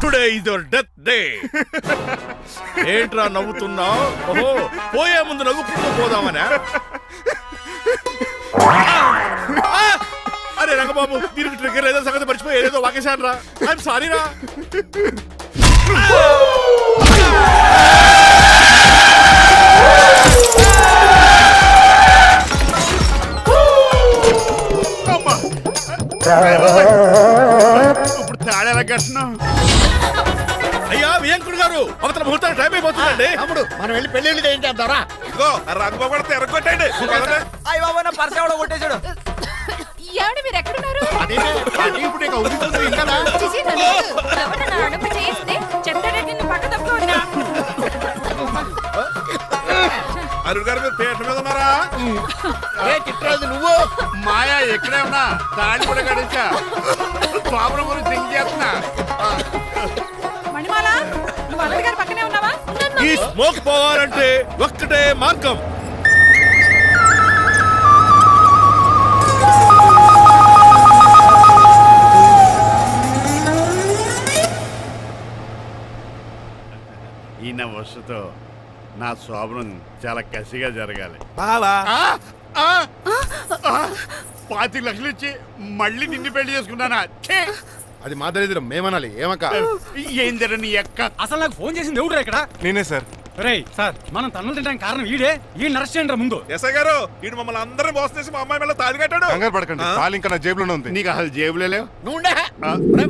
today is your death day. ఏంట్రా నవ్వుతున్నావు? ఓహో పోయే ముందు నవ్వుకుంటూ పోదామనా? అరే రంగబాబు దీనికి ట్రిగ్గర్ ఏదో సంగతి మర్చిపోయి ఏదో వాకేశాను రా. ఐఎమ్ సారీ రా. ఇప్పుడు తాడేలా కట్టినాం. అయ్యా వియంకుడు గారు అవతల ముహూర్తానికి టైం అయిపోతుందండి. తమ్ముడు మనం వెళ్ళి పెళ్లి చేయించేద్దారా? ఇదిగో రంగబాబు కూడా తెరగొట్టండి. అయ్య బాబా నా పర్స్ ఎవడో కొట్టేశాడు. ఏమండి మీరు ఎక్కడున్నారు? అల్లుడు గారు మీరు పేట మీద ఉన్నారా? చిట్రాజు నువ్వు మాయా ఎక్కడే ఉన్నా తాళి కూడా కడేసా. ప్రాబ్లం గురించి థింక్ చేస్తున్నా. మణిమాల నువ్వు అల్లుడి గారి పక్కనే ఉన్నావా? ఈ స్మోక్ పోవాలంటే ఒక్కటే మార్గం. ఈయన వస్తుతో నా శోభనం చాలా కసిగా జరగాలి. 25 లక్షలు ఇచ్చి మళ్ళీ నిన్ను పెళ్లి చేసుకున్నానా? అది మా దరిద్రం, మేమనాలి. ఏమక్క ఏం జర నీ ఎక్క? అసలు నాకు ఫోన్ చేసింది ఎవడురా ఇక్కడ? నేనే సార్. రేయ్ సార్ మనం తన్నులు తినడానికి కారణం ఈడే. ఈ అరెస్ట్ చేయండి ముందు. ఎస్ఐ గారు వీడు మమ్మల్ని అందరినీ మోసం చేసి మా అమ్మాయి మీద తాళి కట్టాడు. కంగారు పడకండి, తాళి ఇంకా నా జేబులోనే ఉంది. నీకు అసలు జేబులే లేవు. నువ్వు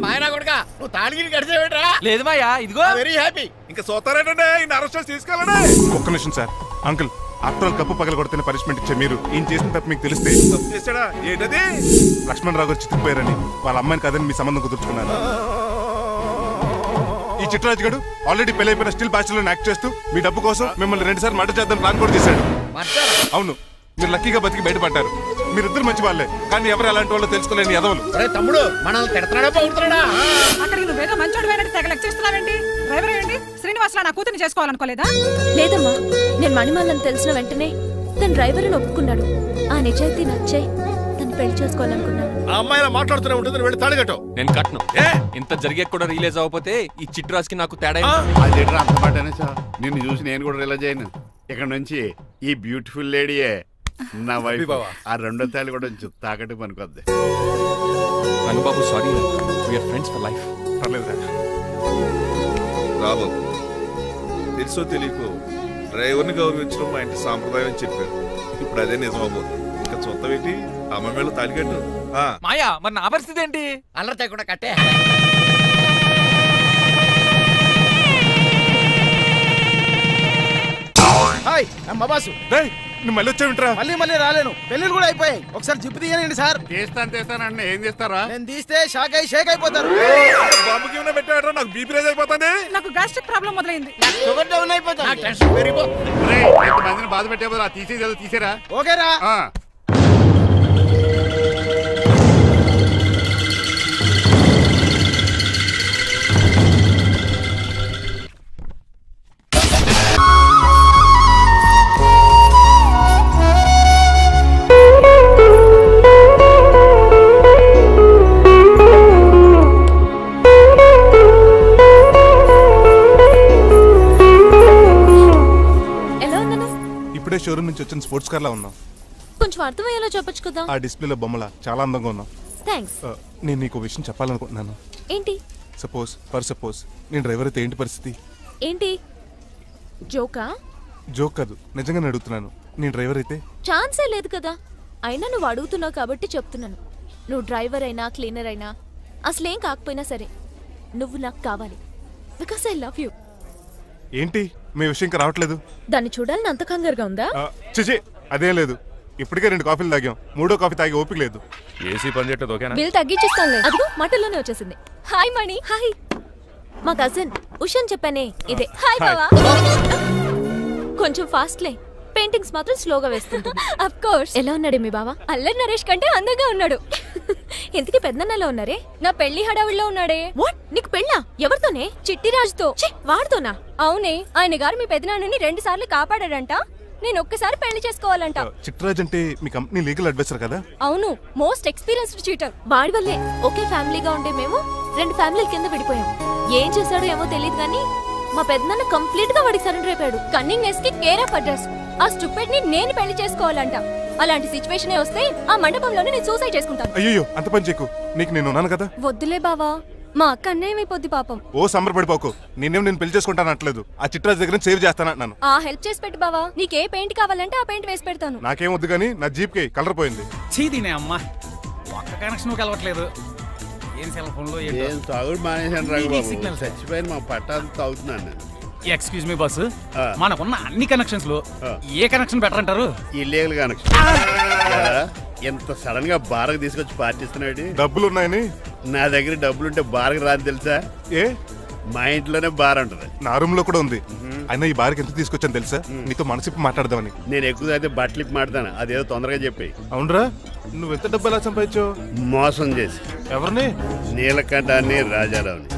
మాయనా కొడుకా నువ్వు తాళిగిరి గడిచేవేట్రా? లేదు మాయా ఇదిగో వెరీ హ్యాపీ. ఇంకా సోతారేటండి ఈయన అరెస్ట్ చేసి తీసుకెళ్ళండి. ఒక్క నిమిషం sir. Uncle after all cup పగల కొడితేనే పనిష్మెంట్ ఇచ్చే మీరు ఈయన చేసిన తప్పు మీకు తెలిస్తే. తప్పు చేశాడా? ఏంటది? లక్ష్మణ్ రావు గారు చితికిపోయారని వాళ్ళ అమ్మాయిని కాదని మీ సంబంధం కుదుర్చుకున్నాను. ఈ చిట్రాజు గడు ఆల్రెడీ పెళ్ళైపోయిన స్టిల్ బ్యాచులర్ యాక్ట్ చేస్తూ మీ డబ్బు కోసం మిమ్మల్ని 2 సార్లు మర్డర్ చేద్దాం ప్లాన్ కూడా చేశాడు. అవును, మీరు లక్కీగా బతికి బయటపడ్డారు. మీరిద్దరు మంచి వాళ్ళే, కానీ ఎవరు అలాంటి వాళ్ళు తెలుసుకోలేని ఎదవలు. తమ్ముడు మనల్ని తిడతాడా పోతున్నాడా? అక్కడికి నువ్వేదో మంచోడు అయినట్టు తెగ లెక్చేస్తున్నావేంటి? డ్రైవర్ ఏంటి శ్రీనివాసలా నా కూతుర్ని చేసుకోవాలనుకోలేదా? లేదమ్మా, నేను మణిమాలని తెలిసిన వెంటనే తన డ్రైవర్ అని ఒప్పుకున్నాడు. ఆ నిజాయితీ నచ్చే తను పెళ్లి చేసుకోవాలనుకున్నాను. ఆ అమ్మాయిలా మాట్లాడుతూనే ఉంటుంది, వెళ్ళి తాళిగట్టు. నేను కట్ను. ఇంత జరిగే కూడా రియలైజ్ అవ్వకపోతే ఈ చిట్రాజ్కి నాకు తేడా. అదేట్రా అంత మాట అనేసా? నిన్ను చూసి నేను కూడా రియలైజ్ అయ్యాను. ఇక్కడ నుంచి ఈ బ్యూటిఫుల్ లేడీయే నా వైఫ్. ఆ 2వ తాళి కూడా తాకట్టు పనికొద్ది. Rangababu sorry, we are friends for life. పర్లేదురా రాబాబు, తెలుసో తెలియకో డ్రైవర్ని గౌరవించడం మా ఇంటి సాంప్రదాయం అని చెప్పారు. ఇప్పుడు అదే నిజమాబు. ఇంకా చూద్దాం ఏంటి? అమ్మ మీద తాలిగట్టు. మాయా మరి నా పరిస్థితి ఏంటి? అల్లరితే కూడా కట్టే. హాయ్ అమ్మ బాసు. నువ్వు మళ్ళీ వచ్చావింట్రా? మళ్ళీ రాలేను. పెళ్లిళ్ళు కూడా అయిపోయాయి. ఒకసారి జిప్పు తీయనండి సార్. తీస్తానంటే ఏం చేస్తారా? నేను తీస్తే షేక్ అయిపోతారు. బాబుకి ఏమైనా పెట్టాడరా? నాకు బీపీ రైజ్ అయిపోతుంది. నాకు గ్యాస్ట్రిక్ ప్రాబ్లం మొదలైంది. షుగర్ డౌన్ అయిపోతుంది. మందిని బాధ పెట్టే బదులు తీసేది తీసేరా. ఓకేరా? ఇప్పుడే షోరూమ్ నుంచి వచ్చిన స్పోర్ట్స్ కార్ లా ఉన్నాం. కొంచెం అర్థమయ్యేలా చెప్పొచ్చు కదా. ఆ డిస్ప్లేలో బొమ్మల చాలా అందంగా ఉన్నావు. థ్యాంక్స్. నేను నీకు విషయం చెప్పాలనుకుంటున్నాను. ఏంటి? సపోజ్ నేను డ్రైవర్ అయితే ఏంటి పరిస్థితి? ఏంటి జోకా? జోక్ కాదు, నిజంగానే అడుగుతున్నాను. నేను డ్రైవర్ అయితే? ఛాన్సే లేదు కదా. అయినా నువ్వు అడుగుతున్నావు కాబట్టి చెప్తున్నాను. నువ్వు డ్రైవర్ అయినా క్లీనర్ అయినా అసలేం కాకపోయినా సరే నువ్వు నాకు కావాలి. Because I love you. ఏంటి మీ విషయం ఇంకా రావట్లేదు? దాన్ని చూడాలని అంత కంగారుగా ఉందా? చిచి అదేం లేదు. ఇప్పటికే 2 కాఫీలు తాగాం, 3వ కాఫీ తాగి ఓపిక లేదు. ఏసీ పని చేయట్లేదు. ఓకేనా? బిల్ తగ్గించిస్తానులే. అదిగో మాటల్లోనే వచ్చేసింది. హాయ్ మణి. హాయ్. మా కజిన్ ఉషాన్ చెప్పానే ఇదే. హాయ్ బావా. కొంచెం ఫాస్ట్లే, పెయింటింగ్స్ మాత్రం స్లోగా వేస్తుంటుంది. Of course. ఎలా ఉన్నాడు మీ బావ? అల్లరి నరేష్ కంటే అందంగా ఉన్నాడు. ఇంతకీ పెద్దన్నలో ఉన్నారే? నా పెళ్లి హడావిడిలో ఉన్నాడే. వాట్? నీకు పెళ్ళా? ఎవరితోనే? చిట్టిరాజుతో. వాడితోనా? అవునే, ఆయన గారు మీ పెద్దనాన్నని 2 సార్లు కాపాడాడంట. నేను ఒక్కసారి పెళ్లి చేసుకోవాలంట. చిట్టిరాజ్ అంటే మీ కంపెనీ లీగల్ అడ్వైజర్ కదా? అవును, మోస్ట్ ఎక్స్పీరియన్స్డ్ చీటర్. వాడి వల్లే ఒకే ఫ్యామిలీగా ఉండే మేము 2 ఫ్యామిలీల కింద విడిపోయాం. ఏం చేశాడో ఏమో తెలియదు కానీ మా పెద్దనాన్న కంప్లీట్ గా వాడికి సరెండర్ అయిపోయాడు. కన్నింగ్నెస్ కి కేర్ ఆఫ్ అడ్రస్. ఆ స్టూపిడ్ ని నేను పెళ్లి చేసుకోవాలంట. అలాంటి సిచువేషన్ వస్తే ఆ మండపంలోనే నేను సూసైడ్ చేసుకుంటాను. అయ్యో అంత పని చేయకు, నీకు నేను ఉన్నాను కదా. వద్దులే బావా, మా అక్క అన్యాయమైపోద్ది పాపం. ఓ సంబరపడిపోకు, నేను పెళ్లి చేసుకుంటాను అంటలేదు. ఆ చిట్రాజ్ దగ్గర సేవ్ చేస్తాను. ఆ హెల్ప్ చేసి పెట్టు బావా. నీకే పెయింట్ కావాలంటే ఆ పెయింట్ వేసి పెడతాను. నాకేం వద్దు కానీ నా జీప్ కి కలర్ పోయింది. చీదీనే అమ్మా, ఒక్క కనెక్షన్ కలవట్లేదు. ఏం సెల్ ఫోన్ లో ఏం తాగుడు మానేశాను రంగబాబు. సిగ్నల్ చచ్చిపోయిన మా పట్టాలు తాగుతున్నాను. ఎక్స్క్యూజ్ మీ బాస్, మనకున్న అన్ని కనెక్షన్స్ లో ఏ కనెక్షన్ బెటర్ అంటారు? Illegal connection. ఎంత సడన్ గా బార్కు తీసుకొచ్చి పార్టీస్తున్నాడు. డబ్బులు ఉన్నాయని? నా దగ్గర డబ్బులుంటే బార్కు రాదు తెలుసా? ఏ? మా ఇంట్లోనే బార్ ఉంటది. నా రూమ్ లో కూడా ఉంది. అయినా ఈ బార్కి ఎంత తీసుకొచ్చాను తెలుసా? నీతో మనసిప్పి మాట్లాడదామని. నేను ఎక్కువ అయితే బట్టలిప్పి మాట్లాడతాను. అదేదో తొందరగా చెప్పి. అవునరా, నువ్వు ఎంత డబ్బు ఎలా సంపాదించావు? మోసం చేసి. ఎవరిని? నీలకంఠాన్ని, రాజారావుని.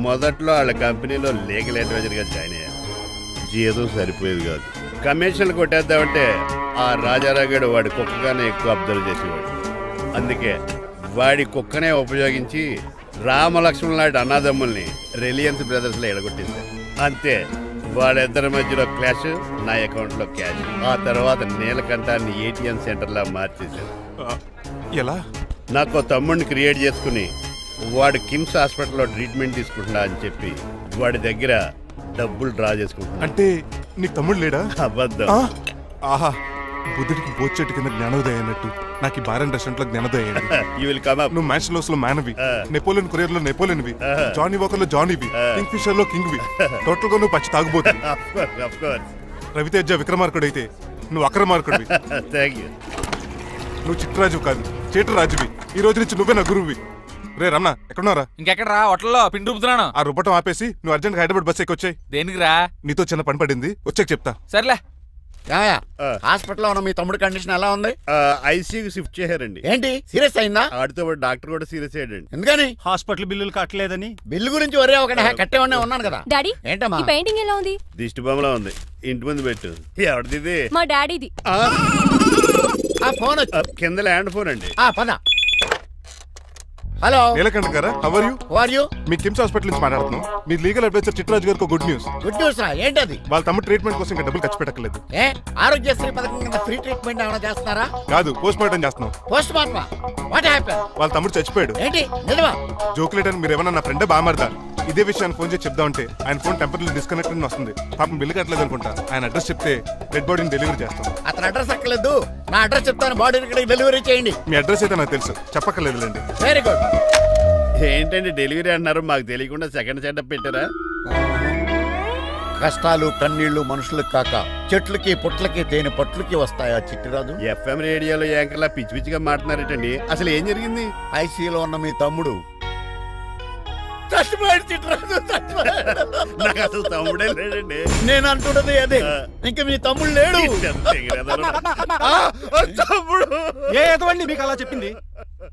మొదట్లో వాళ్ళ కంపెనీలో లీగల్ అడ్వైజర్ గా జాయిన్ అయ్యారు. జీతం సరిపోయేది కాదు. కమిషన్లు కొట్టేద్దామంటే ఆ రాజారావు గడు వాడి కుక్కగానే ఎక్కువ అబ్జర్వ్ చేసేవాడు. అందుకే వాడి కుక్కనే ఉపయోగించి రామలక్ష్మణ్ లాంటి అన్నదమ్ముల్ని రిలయన్స్ బ్రదర్స్ లో ఎడగొట్టింది. అంతే, వాళ్ళిద్దరి మధ్యలో క్లాష్, నా అకౌంట్ లో క్యాష్. ఆ తర్వాత నీలకంఠాన్ని ఏటీఎం సెంటర్ లా మార్చేశారు. ఎలా? నాకు తమ్ముడిని క్రియేట్ చేసుకుని వాడు కిమ్స్ హాస్పిటల్లో ట్రీట్మెంట్ తీసుకుంటున్నా అని చెప్పి వాడి దగ్గర డబ్బులు డ్రా చేసుకుంటున్నా. అంటే నీకు తమ్ముడు లేడా? అబద్ధం. ఆహా, బుద్ధుడికి బోచెట్టు కింద జ్ఞానోదయం అన్నట్టు నాకు ఈ బారెన్ రెస్టారెంట్ లో జ్ఞానోదయం. నువ్వు మ్యాన్షన్ లో మ్యాన్వి, నెపోలియన్ కొరియర్ లో నెపోలియన్వి, జానీ వాకర్ లో జానీవి, కింగ్ ఫిషర్ లో కింగ్వి. టోటల్ గా నువ్వు పచ్చి తాగుబోతుంది. రవితేజ విక్రమార్కుడు అయితే నువ్వు అక్రమార్కుడివి. నువ్వు చిట్రాజు కాదు, చీటరాజువి. ఈ రోజు నుంచి నువ్వే నా గురువువి. రే రమణ, ఎక్కడున్నారా? ఇంకెక్కడ రా, హోటల్లో పిండి రూపుతున్నాను. ఆ రుబ్బటం ఆపేసి నువ్వు అర్జెంట్ హైదరాబాద్ బస్ ఎక్కొచ్చాయి. దేనికి రా? నీతో చిన్న పని పడింది, వచ్చాక చెప్తా. సర్లే. హాస్పిటల్లో ఉన్న మీ తమ్ముడు కండిషన్ ఎలా ఉంది? ఐసీయూకి షిఫ్ట్ చేశారండి. ఏంటి, సీరియస్ అయిందా? ఆడితో డాక్టర్ కూడా సీరియస్ అయ్యాడండి. ఎందుకని? హాస్పిటల్ బిల్లులు కట్టలేదని. బిల్లు గురించి ఒరే ఒకటి కట్టేవాడినే ఉన్నాను కదా. డాడీ, ఏంటమ్మా ఈ పెయింటింగ్ ఎలా ఉంది? దిష్టి బొమ్మలా ఉంది. ఇంటి ముందు పెట్టు. ఎవరిది? మా డాడీది. ఆ ఫోన్ కింద ల్యాండ్ ఫోన్ అండి. పద. హలో నీలకంఠ గారా, how are you? How are you? మీ కిమ్స్ హాస్పిటల్ నుంచి మాట్లాడుతున్నాం. మీ లీగల్ అడ్వైజర్ చిట్రాజ్ గారికి గుడ్ న్యూస్. గుడ్ న్యూస్ రా, ఏంటది? వాళ్ళ తమ్ముడు ట్రీట్మెంట్ కోసం ఇంకా డబ్బులు ఖర్చు పెట్టలేదు. ఏ ఆరోగ్యశ్రీ పథకం కింద ఫ్రీ ట్రీట్మెంట్ ఏమైనా చేస్తున్నారా? కాదు, పోస్ట్ మార్టం చేస్తున్నాం. పోస్ట్ మార్టమా? What happen? వాళ్ళ తమ్ముడు చచ్చిపోయాడు. ఏంటి నిజమా? జోకులేట్ అని మీరు ఏమన్నా నా ఫ్రెండ్ బామర్దా? ఇదే విషయాన్ని ఫోన్ చేసి చెప్దామంటే ఆయన ఫోన్ టెంపరీ డిస్కనెక్ట్ అని వస్తుంది. పాపం బిల్లు కట్టలేదు అనుకుంటా. ఆయన అడ్రస్ చెప్తే డెడ్ బాడీని డెలివరీ చేస్తాం. అతను అడ్రస్ అక్కర్లేదు, నా అడ్రస్ చెప్తాను, బాడీని ఇక్కడికి డెలివరీ చేయండి. మీ అడ్రస్ అయితే నాకు తెలుసు, చెప్పక్కర్లేదులేండి. Very good. ఏంటండి డెలివరీ అన్నారు, మాకు తెలియకుండా సెకండ్ సెటప్ పెట్టారా? కష్టాలు కన్నీళ్లు మనుషులకు కాక చెట్లకి పుట్లకి తేనె పట్లకి వస్తాయా చిట్టిరాజు? ఎఫ్ఎం రేడియోలో యాంకర్లా పిచ్చి పిచ్చిగా మాట్లాడారేటండి. అసలు ఏం జరిగింది? ఐసీయూలో ఉన్న మీ తమ్ముడు చచ్చిపోయాడు. చిట్టిరాజు చచ్చిపోయాడు. నాకు అసలు తమ్ముడే లేడండి. నేను అంటున్నది అదే, ఇంకా మీ తమ్ముడు లేడు. ఏదండి మీకు అలా చెప్పింది?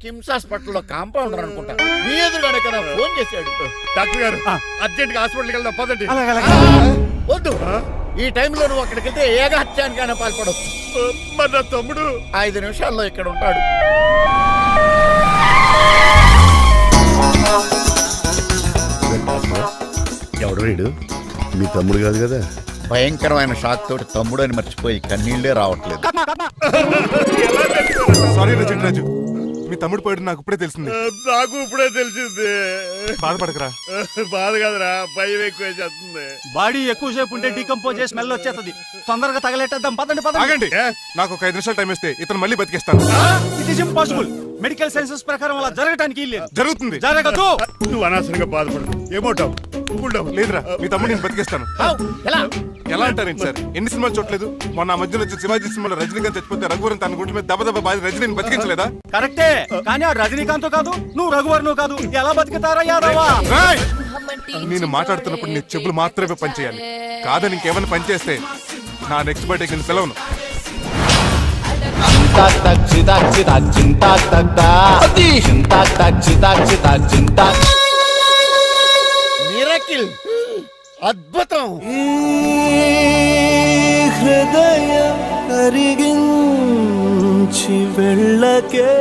కిమ్స్ హాస్పిటల్లో కాంపౌండర్ అనుకుంటా, మీ ఎదురుగానే కదా ఫోన్ చేశాడు. డాక్టర్ గారు అర్జెంట్ గా హాస్పిటల్కి వెళ్దాం పదండి. వద్దు, ఈ టైంలో నువ్వు అక్కడికి వెళ్తే ఏకహత్యానికైనా పాల్పడవచ్చు. మరి నా తమ్ముడు 5 నిమిషాల్లో ఇక్కడ ఉంటాడు. ఎవడు వీడు? మీ తమ్ముడు కాదు కదా? భయంకరమైన షాక్ తోటి తమ్ముడు అని మర్చిపోయి కన్నీళ్లే రావట్లేదు. సారీ రజిత్ రాజు, మీ తమ్ముడు పోయాడు నాకు ఇప్పుడే తెలిసింది. నాకు ఇప్పుడే తెలిసింది. బాధపడకరా. బాధ కాదురా, భయం ఎక్కువ చేస్తుంది. బాడీ ఎక్కువసేపు ఉంటే డీకంపోజ్ చేసి స్మెల్ వచ్చేస్తుంది. తొందరగా తగలెట్టేద్దాం. పదండి. ఆగండి, నాకు ఒక 5 నిమిషాలు టైం ఇస్తే ఇతను మళ్ళీ బతికేస్తాను. It is impossible. Medical sciences ప్రకారం అలా జరగటానికి లేదు. జరుగుతుంది. జరగదు. నువ్వు అనవసరంగా బాధపడు. ఏమోటావు? లేదురా, మీ తమ్ముడు నేను బతికేస్తాను. ఎలా అంటారేంటి సార్? ఎన్ని సినిమాలు చూడలేదు? మొన్న మధ్యలో వచ్చి శివాజీ సినిమాలో రజనీకాంత్ చచ్చిపోతే రఘువరన్ తన గుండె మీద దెబ్బ బాధ రజనీని బతికించలేదా? కరెక్టే, కానీ ఆ రజనీకాంత్ కాదు, నువ్వు రఘువరన్ కాదు. ఎలా బతుకుతారా యాదవా? నేను మాట్లాడుతున్నప్పుడు నీ చెప్పులు మాత్రమే పనిచేయాలి. కాదని ఇంకేమైనా పనిచేస్తే నా నెక్స్ట్ బర్త్డేకి నేను పిలవను. మిరకిల్, అద్భుతం. హృదయం కరిగించి వెళ్ళకే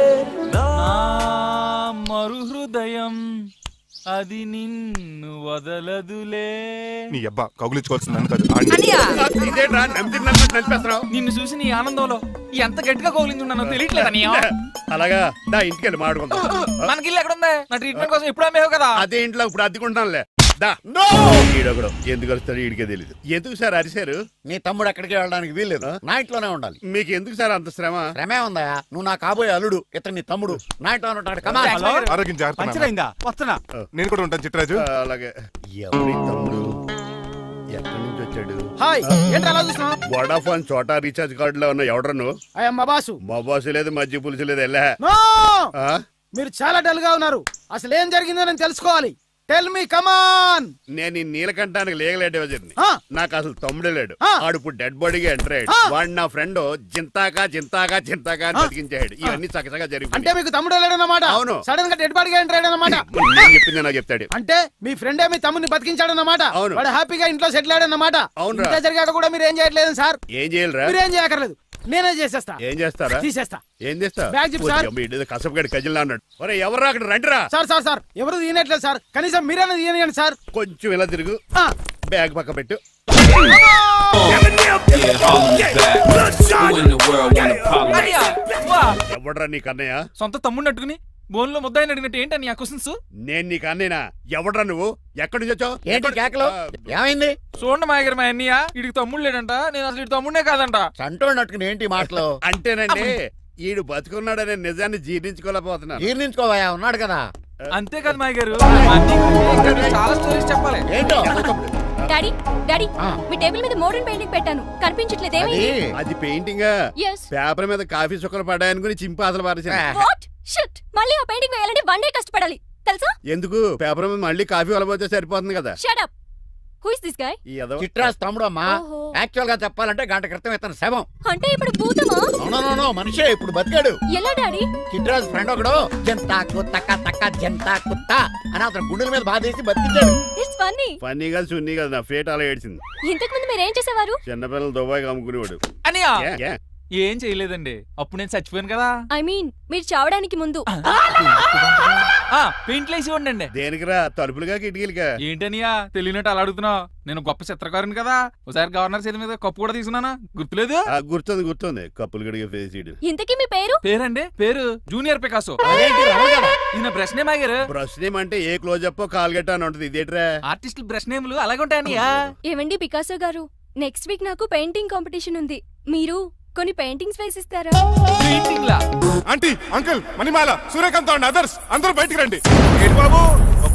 మరు హృదయం అది నిన్ను వదలదులే. నీ అబ్బా కౌగులించుకోవాల్సింది నన్ను కాదు. నిన్ను చూసి నీ ఆనందంలో ఎంత గట్టిగా కౌగులించున్నానో తెలియట్లేదని. అలాగా దా ఇంటికి వెళ్ళి మాట్లాడుకుందాం. మనకి ఇల్లు ఎక్కడ ఉంది? నా ట్రీట్మెంట్ కోసం ఎప్పుడు అమ్మేవు కదా. అదే ఇంట్లో ఇప్పుడు అద్దెకుంటానులే. ఈడొకడు ఎందుకు వస్తాడు ఈడికే తెలీదు. ఎందుకు సార్ అరిశారు? నీ తమ్ముడు ఎక్కడికి వెళ్ళడానికి వీల్లేదు, నా ఇంట్లోనే ఉండాలి. మీకు ఎందుకు సార్ అంత శ్రమ? శ్రమే ఉందా? నువ్వు నా కాబోయే అల్లుడు, ఇతను నీ తమ్ముడు, నా ఇంట్లోనే ఉంటాడు. ఆరోగ్యం జాగ్రత్త. వస్తున్నా. నేను కూడా ఉంటాను చిట్రాజు. అలాగే. ఎవరి తమ్ముడు? ఎక్కడి నుంచి వచ్చాడు? హాయ్, ఏంటి అలా చూస్తున్నావు? వోడాఫోన్ చోటా రీఛార్జ్ కార్డులో ఉన్న ఎవడరు నువ్వు? మా బాసు. మా బాసు లేదు, మధ్య పులుసు లేదు. వెళ్ళా. మీరు చాలా డల్ గా ఉన్నారు. అసలు ఏం జరిగిందో నేను తెలుసుకోవాలి. టెల్ మీ, కమాన్. నేను ఈ నీలకంఠానికి లేగలేడు వజర్ని. నాకు అసలు తమ్ముడే లేడు. ఆడు ఇప్పుడు డెడ్ బాడీగా ఎంటర్ అయ్యాడు. వాడు నా ఫ్రెండ్ జింతాకా అని బతికించాడు. ఇవన్నీ చక్కగా జరిగింది. అంటే మీకు తమ్ముడే లేడన్నమాట? అవును. సడన్ గా డెడ్ బాడీగా ఎంటర్ అయ్యాడన్నమాట. నేను చెప్పింది నాకు చెప్తాడు. అంటే మీ ఫ్రెండే మీ తమ్ముని బతికించాడన్నమాట. అవును. వాడు హ్యాపీగా ఇంట్లో సెటిల్ అయ్యాడన్నమాట. ఇంత జరిగాక కూడా మీరు ఏం చేయట్లేదు సార్? ఏం చేయాలరా? మీరు ఏం చేయక్కర్లేదు, నేనే చేసేస్తా. ఏం చేస్తారా? తీసేస్తా. ఏం చేస్తా? Bag zip sir. కసపగడి కజిల్లా అన్నాడు. ఒరే ఎవరు అక్కడ రండిరా. సార్ ఎవరు తీయనట్లేదు సార్. కనీసం మీరైనా తీయనియండి సార్. కొంచెం ఇలా తిరుగు. బ్యాగ్ పక్క పెట్టు. ఎవడ్రా నీకు అన్నయ్య? సొంత తమ్ముడిని అట్టుకుని బోన్లో ముద్దాయిని అడిగినట్టు ఏంటని ఆ క్వశ్చన్స్? నేను నీకు అన్నయ్యనా? ఎవడ్రా నువ్వు? ఎక్కడి నుంచి వచ్చావు? ఏంటి కేకలు? ఏమైంది? చూడండి మాయగారు, మా అన్నయ్య వీడికి తమ్ముడు లేడంట. నేను అసలు ఇటు తమ్ముడే కాదంట. చంటోడినట్టుకుని ఏంటి మాటలు? అంటేనండి ఈడు బతుకున్నాడనే నిజాన్ని జీర్ణించుకోలేకపోతున్నాను. జీర్ణించుకోవా, ఉన్నాడు కదా. అంతేకాదు మాయగారు, చాలా స్టోరీస్ చెప్పాలి. ఏంటో? డాడీ మీ టేబుల్ మీద మోడర్న్ పెయింటింగ్ పెట్టాను, కనిపించట్లేదు. అది పెయింటింగ్. పేపర్ మీద కాఫీ చుక్కలు పడ్డాయనుకుని చింపి అసలు పారేసాను. మళ్ళీ ఆ పెయింటింగ్ వేయాలంటే 1 డే కష్టపడాలి తెలుసా? ఎందుకు? పేపర్ మీద మళ్ళీ కాఫీ వలపోతే సరిపోతుంది కదా. Shut up. Who is this guy? Chitraj తమ్ముడు అమ్మా. యాక్చువల్ గా చెప్పాలంటే గంట క్రితం ఇతను శవం. అంటే ఇప్పుడు భూతమా? నో మనిషే, ఇప్పుడు బతికాడు. ఎలా డాడీ? చిట్రాజ్ ఫ్రెండ్ ఒకడు జంతా కుత్త జంతా కుత్త అని అతను గుండెల మీద బాధేసి బతికించాడు. It's funny. ఫన్నీ కాదు, సున్నీ కాదు. నా ఫేట్ అలా ఏడ్చింది. ఇంతకు ముందు మీరు ఏం చేసేవారు? చిన్నపిల్లలు దుబాయ్ అమ్ముకునేవాడు. అనియా ఏం చేయలేదండి, అప్పుడు నేను చచ్చిపోయాను కదా. ఐ మీన్ మీరు చావడానికి ముందు. పెయింట్లు వేసి ఉండండి. దేనికిరా? తలుపులుగా కిటికీలుగా? ఏంటనియా తెలియనట్టు అలా అడుగుతున్నావు? నేను గొప్ప చిత్రకారుని కదా. ఒకసారి గవర్నర్ చేతి మీద కప్పు కూడా తీసుకున్నానా? గుర్తులేదు? గుర్తుంది. కప్పులు గడిగే ఫేస్. ఇంతకీ మీ పేరు? పేరండి పేరు జూనియర్ పికాసో. ఈయన బ్రష్ నేమ్ ఆగారు. బ్రష్ నేమ్ అంటే ఏ క్లోజప్ కాల్గట్ట అని ఉంటుంది. ఇదేట్రా? ఆర్టిస్టులు బ్రష్ నేమ్లు అలాగే ఉంటాయనియా. ఏమండి పికాసో గారు, నెక్స్ట్ వీక్ నాకు పెయింటింగ్ కాంపిటీషన్ ఉంది. మీరు కొన్ని పెయింటింగ్స్ వేసిస్తారా? Aunty, uncle, Manimala, Suryakant and others అందరూ బయటికి రండి. ఏంటి బాబు,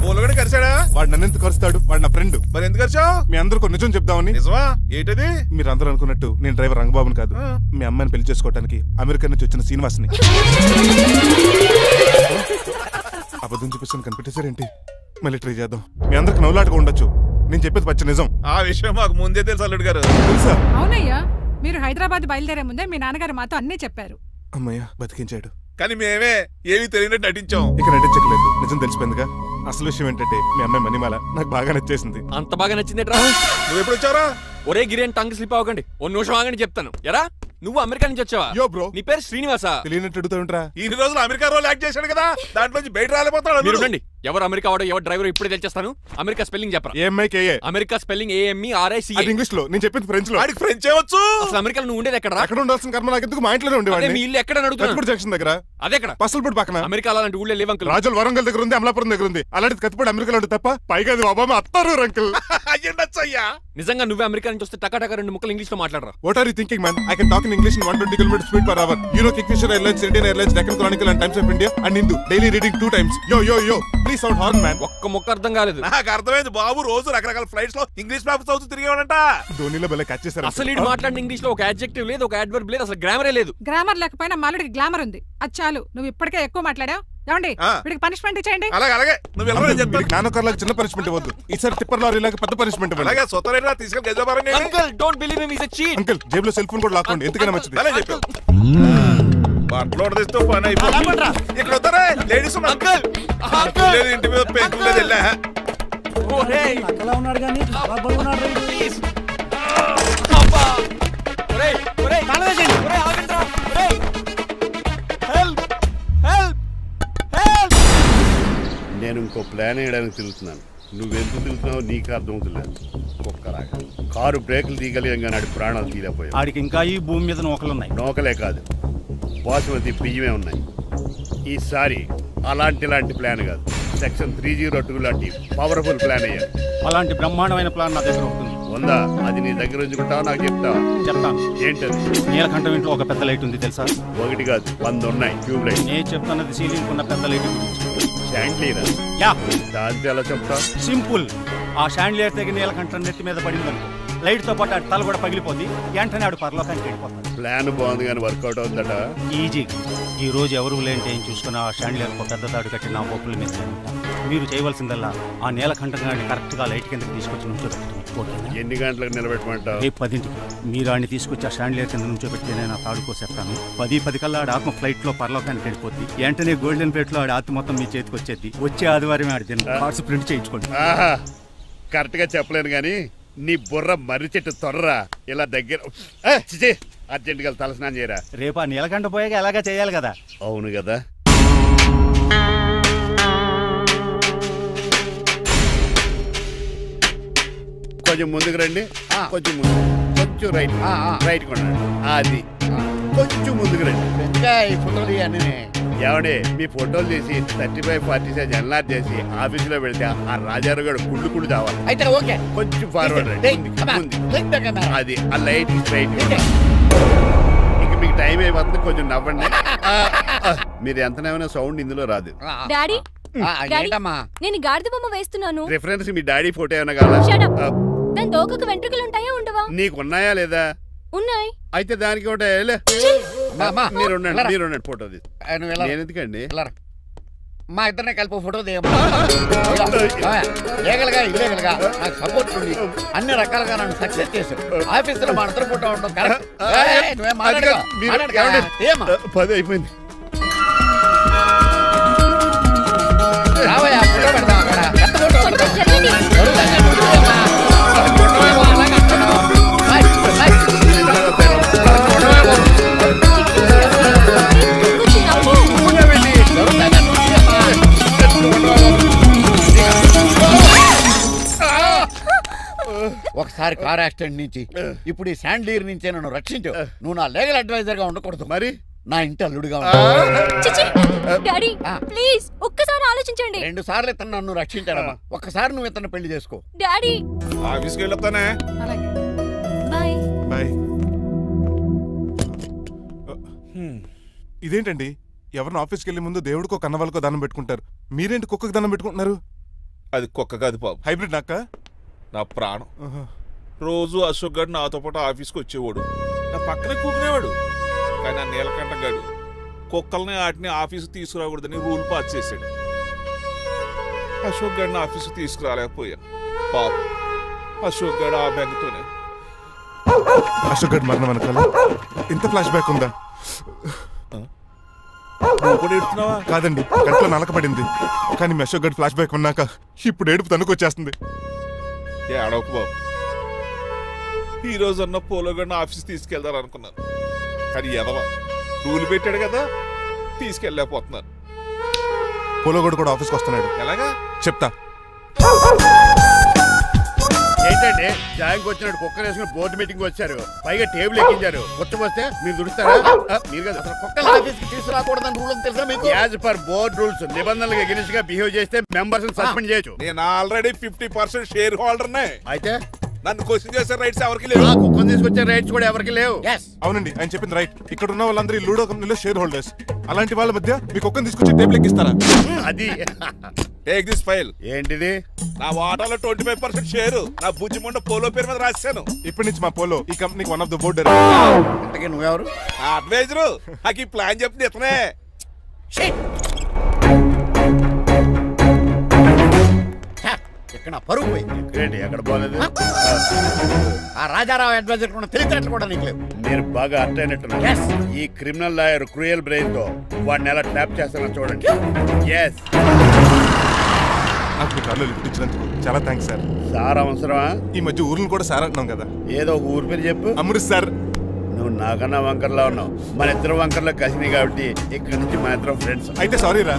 పూలగడ కరిచాడా? వాడు నన్ను ఎందుకు కరుస్తాడు? వాడు నా ఫ్రెండ్. మరి ఎందుకు కరిచావు? మీ అందరూ నిజం చెప్దామని. నిజమా? ఏంటది? మీరు అందరూ అనుకున్నట్టు నేను డ్రైవర్ రంగబాబుని కాదు. మీ అమ్మాయిని పెళ్లి చేసుకోవడానికి అమెరికా నుంచి వచ్చిన శ్రీనివాస్ని. అబద్ధం చూపిస్తాను, కనిపెట్టేశారేంటి? మళ్ళీ ట్రై చేద్దాం. మీ అందరికి నవ్వులాటగా ఉండొచ్చు, నేను చెప్పేది పచ్చ నిజం. ఆ విషయం మాకు ముందే తెలుసు అల్లుడు గారు. తెలుసా? అవునయ్యా, మీరు హైదరాబాద్ బయలుదేరే ముందే మీ నాన్నగారు మాతో అన్నీ చెప్పారు. అమ్మయ్య, బతికించాడు. కానీ మేమే ఏమీ తెలియనట్టు నటించాం. ఇక నటించట్లేదు, నిజం తెలిసిపోయిందిగా. అసలు విషయం ఏంటంటే మీ అమ్మాయి మణిమాల నాకు బాగా నచ్చేసింది. అంత బాగా నచ్చిందేట్రా? నువ్వు ఎప్పుడు వచ్చారా? ఒరే గిరేన్, టంగ్ స్లిప్ అవ్వకండి. ఓ నిమిషం ఆగండి చెప్తాను. ఎరా నువ్వు అమెరికా నుంచి వచ్చావా? యో బ్రో, నీ పేరు శ్రీనివాసా? తెలియనట్టు అడుగుతా ఉంటారా? ఈ రోజులు అమెరికా రోల్ యాక్ట్ చేశాడు కదా, దాంట్లోంచి బయట రాలేపోతాడు. మీరు ఎవరు అమెరికా వాడో ఎవరు డ్రైవర్ ఇప్పుడే తెచ్చేస్తాను. అమెరికా స్పెల్లింగ్ చెప్పరా? AMIKA. America spelling AMERICA. అది ఇంగ్లీష్ లో, నేను చెప్పింది ఫ్రెంచ్ లో. వాడికి ఫ్రెంచ్ వచ్చు. అసలు అమెరికాలో నువ్వు ఉండేది ఎక్కడ? అక్కడ ఉండాల్సిన కర్మ నాకు ఎందుకు, మా ఇంట్లోనే ఉండేవాడిని. మీ ఇల్లు ఎక్కడ అడుగుతున్నా? కత్తిపూడి జంక్షన్ దగ్గర. అదెక్కడ? పసలపూడి పక్కన. అమెరికా అలాంటి ఊళ్ళో లేవు అంకుల్. రాజుల వరంగల్ దగ్గర ఉంది, అమలాపురం దగ్గర ఉంది. అలాంటి కత్తిపూడి అమెరికాలో ఉంటుంది తప్ప. పైగా అది ఒబామా అత్తారు అంకుల్. అయ్యా నిజంగా నువ్వే అమెరికా నుంచి వస్తే టకా 2 ముక్కలు ఇంగ్లీష్ లో మాట్లాడరా? What are you thinking, man? I can talk in English in 120 km/h. You know Kingfisher Airlines, Indian Airlines, Deccan Chronicle and Times of India and Hindu. Daily reading 2 times. Yo. Please sound horn, man. ఒక్క ముక్క అర్థం కాలేదు. నాకు అర్థమైంది బాబు. రోజు రకరకాల flights లో English papers చదువుతూ తిరిగేవాడంట. ధోనిలో భలే క్యాచ్ చేశారు. అసలు ఇది మాట్లాడిన ఇంగ్లీష్ లో ఒక అడ్జెక్టివ్ లేదు, ఒక అడ్వర్బ్ లేదు, అసలు గ్రామరే లేదు. గ్రామర్ లేకపోయినా మాలుడికి గ్లామర్ ఉంది. అది చాలు. నువ్వు ఇప్పటికే ఎక్కువ మాట్లాడావు. ఏమండి వీడికి పనిష్మెంట్ ఇచ్చేయండి. అలాగే నువ్వు ఎలా చెప్తావు? నానొకర్లకు చిన్న పనిష్మెంట్ ఇవ్వద్దు. ఈసారి టిప్పర్ లారీలాగా పెద్ద పనిష్మెంట్ ఇవ్వండి. అలాగే సొత్తరేనా తీసుకెళ్ళి గజబారని. Uncle don't believe him, he is a cheat. Uncle జేబులో సెల్ ఫోన్ కూడా లాక్కోండి, ఎందుకైనా మంచిది. అలా చెప్పు. బట్టలు వడదీస్తూ పని అయిపోయింది. ఇక్కడ వస్తారా లేడీస్ అంకుల్ లేదు, ఇంటి మీద పెంకులు లేదు. వెళ్ళా అలా ఉన్నాడు కానీ బాగున్నాడు. ప్లీజ్ అబ్బా ఒరేయ్ కాలవేసేయండి. ఆగండ్రా. Help help help. నేను ఇంకో ప్లాన్ వేయడానికి తిరుగుతున్నాను. నువ్వెందుకు తిరుగుతున్నావు నీకు అర్థమవుతులేదు. ఒక్కలాగా కారు బ్రేకులు తీయగలిగాం కానీ ఆడి ప్రాణాలు తీయలేకపోయాయి. ఆడికి ఇంకా ఈ భూమి మీద నూకలున్నాయి. నూకలే కాదు, బాసుమతి బియ్యమే ఉన్నాయి. ఈసారి అలాంటి ప్లాన్ కాదు, సెక్షన్ 302 లాంటి పవర్ఫుల్ ప్లాన్ అయ్యారు. అలాంటి బ్రహ్మాండమైన ప్లాన్ నా దగ్గర ఉంటుంది. ఉందా? అది నీ దగ్గర ఉంచుకుంటావా నాకు చెప్తావా? చెప్తాను. ఏంటది? నీలకంఠం ఇంట్లో ఒక పెద్ద లైట్ ఉంది తెలుసా? ఒకటి కాదు 100 ఉన్నాయి ట్యూబ్ లైట్. నేను చెప్తున్నది సీలింగ్ ఉన్న పెద్ద లైట్ గురించి. షాండ్లీరా? యా. దాంతో ఎలా చెప్తా? సింపుల్. ఆ షాండ్లియర్ దగ్గర నీలకంఠం నెత్తి మీద పడింది అనుకో, లైట్ తో పాటు తల కూడా పగిలిపోద్ది. వెంటనే ఆడు పరలోకానికి వెళ్ళిపోతాడు. ప్లాన్ బాగుంది కానీ వర్కౌట్ అవుతుందట. ఈజీ. ఈ రోజు ఎవరు లేంటే ఏం చూసుకుని ఆ షాండ్లియర్ పెద్ద తాడు కట్టి నా పోపుల మీద మీరు చేయవలసిందల్లా ఆ నీలకంఠం గారిని కరెక్ట్ గా లైట్ కిందకి తీసుకొచ్చి నుంచోబెట్టండి. ఎన్ని గంటలకు నిలబెట్టమంటావు? రేపు 10ంటికి మీరు ఆడిని తీసుకొచ్చి ఆ షాండ్లియర్ కింద నుంచోబెడితే నేను ఆ తాడు కోసేస్తాను. 10 కల్లా ఆడ ఆత్మ ఫ్లైట్ లో పరలోకానికి వెళ్ళిపోద్ది. వెంటనే గోల్డెన్ ప్లేట్ లో ఆడి ఆత్మ మొత్తం మీ చేతికి వచ్చేది. వచ్చే ఆదివారం ఆడి కార్డ్స్ ప్రింట్ చేయించుకోండి. కరెక్ట్ గా చెప్పలేను కానీ నీ బుర్ర మర్రి చెట్టు తొర్రా. ఇలా దగ్గర అర్జెంట్ గా తలస్నానం చేయరా. రేపు ఆ నీలకంఠ పోయాక ఎలాగా చేయాలి కదా? అవును కదా. కొంచెం ముందుకు రండి. కొంచెం ముందు, కొంచెం రైట్ రైట్ కొనండి. అది కొంచెం ముందుకు రండి. ఈ ఫోటోలు ఇవన్నీ ఏమండి మీ ఫోటోలు తీసి 35-40 సైజ్ ఎన్లార్ చేసి ఆఫీసులో పెడితే ఆ రాజారావు గారు కుళ్ళు చావాలి. అయితే ఓకే, కొంచెం ఫార్వర్డ్ రండి. అది ఆ లైట్ స్ట్రైట్. ఇక మీకు టైం అయిపోతుంది, కొంచెం నవ్వండి. మీరు ఎంతనేమైనా సౌండ్ ఇందులో రాదు. డాడీ నేను గాడిద బొమ్మ వేస్తున్నాను. రిఫరెన్స్ మీ డాడీ ఫోటో ఏమైనా కావాలా? దాని దోకకు వెంట్రుకలు ఉంటాయా ఉండవా? నీకున్నాయా లేదా? ఉన్నాయి. అయితే దానికి ఒకటే మీరు ఉండండి ఫోటో తీసి. నేను ఎందుకండి మా ఇద్దరిని కలిపి ఫోటో దిగలుగా ఇవ్వగలగా నాకు సపోర్ట్ ఉంది. అన్ని రకాలుగా నన్ను సక్సెస్ చేశారు. ఆఫీసులో మా ఇద్దరు ఫోటో ఉండడం కరెక్ట్. 10 అయిపోయింది. రావయ్యా ఫోటో పెడతాం అక్కడ. ఒకసారి కార్ యాక్సిడెంట్ నుంచి ఇప్పుడు ఈ శాండ్లీర్ నుంచే నన్ను రక్షించు. నువ్వు నా లీగల్ అడ్వైజర్ గా ఉండకూడదు, మరి నా ఇంటి అల్లుడుగా డాడీ ప్లీజ్ ఒక్కసారి ఆలోచించండి. 2 సార్లు ఇతను నన్ను రక్షించాడమ్మా. ఒక్కసారి నువ్వు ఇతను పెళ్లి చేసుకో. డాడీ ఆఫీస్కి వెళ్ళొస్తానే. Bye bye. ఇదేంటండి, ఎవరిని ఆఫీస్కి వెళ్ళే ముందు దేవుడికో కన్నవాళ్ళకో దండం పెట్టుకుంటారు, మీరేంటి కుక్కకి దండం పెట్టుకుంటున్నారు? అది కుక్క కాదు బాబు, హైబ్రిడ్ నాక నా ప్రాణం. రోజు అశోక్ గారు నాతో పాటు ఆఫీస్కి వచ్చేవాడు, నా పక్కనే కూకునేవాడు. కానీ ఆ నీలకంఠ గాడు కుక్కల్ని వాటిని ఆఫీసు తీసుకురాకూడదని రూల్ పాస్ చేశాడు. అశోక్ గారిని ఆఫీసు తీసుకురాలేకపోయాను. పాపం అశోక్ గారు ఆ బెంగతోనే. అశోక్ గారి మరణం వెనకాల ఇంత ఫ్లాష్ బ్యాక్ ఉందా? కాదండి, కంట్లో నలకపడింది. కానీ మీ అశోక్ గారి ఫ్లాష్ బ్యాక్ ఉన్నాక ఇప్పుడు ఏడుపు తనుకొచ్చేస్తుంది. ఏడవకు బాబు, ఈ రోజు అన్న పోలో గడిని ఆఫీస్ తీసుకెళ్దారు అనుకున్నాను. కానీ ఎదవ రూల్ పెట్టాడు కదా, తీసుకెళ్ళలేకపోతున్నాను. పోలో కూడా ఆఫీస్కి వస్తున్నాడు. ఎలాగా చెప్తా. ఏంటండి జాయింగ్ వచ్చినట్టు కుక్కర్ వేసుకుని బోర్డు మీటింగ్ వచ్చారు, పైగా టేబుల్ ఎక్కించారు. వస్తే మీరు దుడుస్తారా? మీరు కదా అసలు కుక్కలు ఆఫీస్కి తీసుకురాకూడదని రూల్ తెలుసా మీకు? యాజ్ పర్ బోర్డ్ రూల్స్ నిబంధనలకు ఎగనిస్ట్ గా బిహేవ్ చేస్తే మెంబర్స్ సస్పెండ్ చేయొచ్చు. నేను ఆల్రెడీ 50% షేర్ హోల్డర్నే. అయితే నన్ను క్వశ్చన్ చేసే రైట్స్ ఎవరికి లేవు. కుక్కను తీసుకొచ్చే రైట్స్ కూడా ఎవరికి లేవు. అవునండి, ఆయన చెప్పింది రైట్. ఇక్కడ ఉన్న వాళ్ళందరూ లూడో కంపెనీలో షేర్ హోల్డర్స్. అలాంటి వాళ్ళ మధ్య మీ కుక్కను తీసుకొచ్చి టేబుల్ ఎక్కిస్తారా? అది టేక్ దిస్ ఫైల్. ఏంటిది? నా వాటాలో 25% షేరు నా బుజ్జిముండ పోలో పేరు మీద రాశాను. ఇప్పటి నుంచి మా పోలో ఈ కంపెనీకి వన్ ఆఫ్ ద బోర్డర్. నువ్వెవరు? అడ్వైజరు. నాకు ఈ ప్లాన్ చెప్పింది ఇతనే. ఇక్కడ పరుగు పోయింది. ఎక్కడ బాగలేదు. ఆ రాజారావు అడ్వైజర్ కూడా తెలియటట్లు కూడా నీకు లేవు. మీరు బాగా అర్థం అయినట్టున్నారు. ఈ క్రిమినల్ లాయర్ క్రూయల్ బ్రెయిన్ తో వాడిని ఎలా ట్రాప్ చేస్తానో చూడండి. ఎస్, నాకు మీ కార్లో లిఫ్ట్ ఇచ్చినందుకు చాలా థ్యాంక్స్ సార్. సార్ అవసరమా? ఈ మధ్య ఊర్లు కూడా సార్ అంటున్నాం కదా. ఏదో ఒక ఊరి పేరు చెప్పు. అమృత్సర్. నువ్వు నాకన్నా వంకర్లా ఉన్నావు. మన ఇద్దరు వంకర్లో కలిసినాయి కాబట్టి ఇక్కడ నుంచి మన ఇద్దరం ఫ్రెండ్స్. అయితే సారీ రా.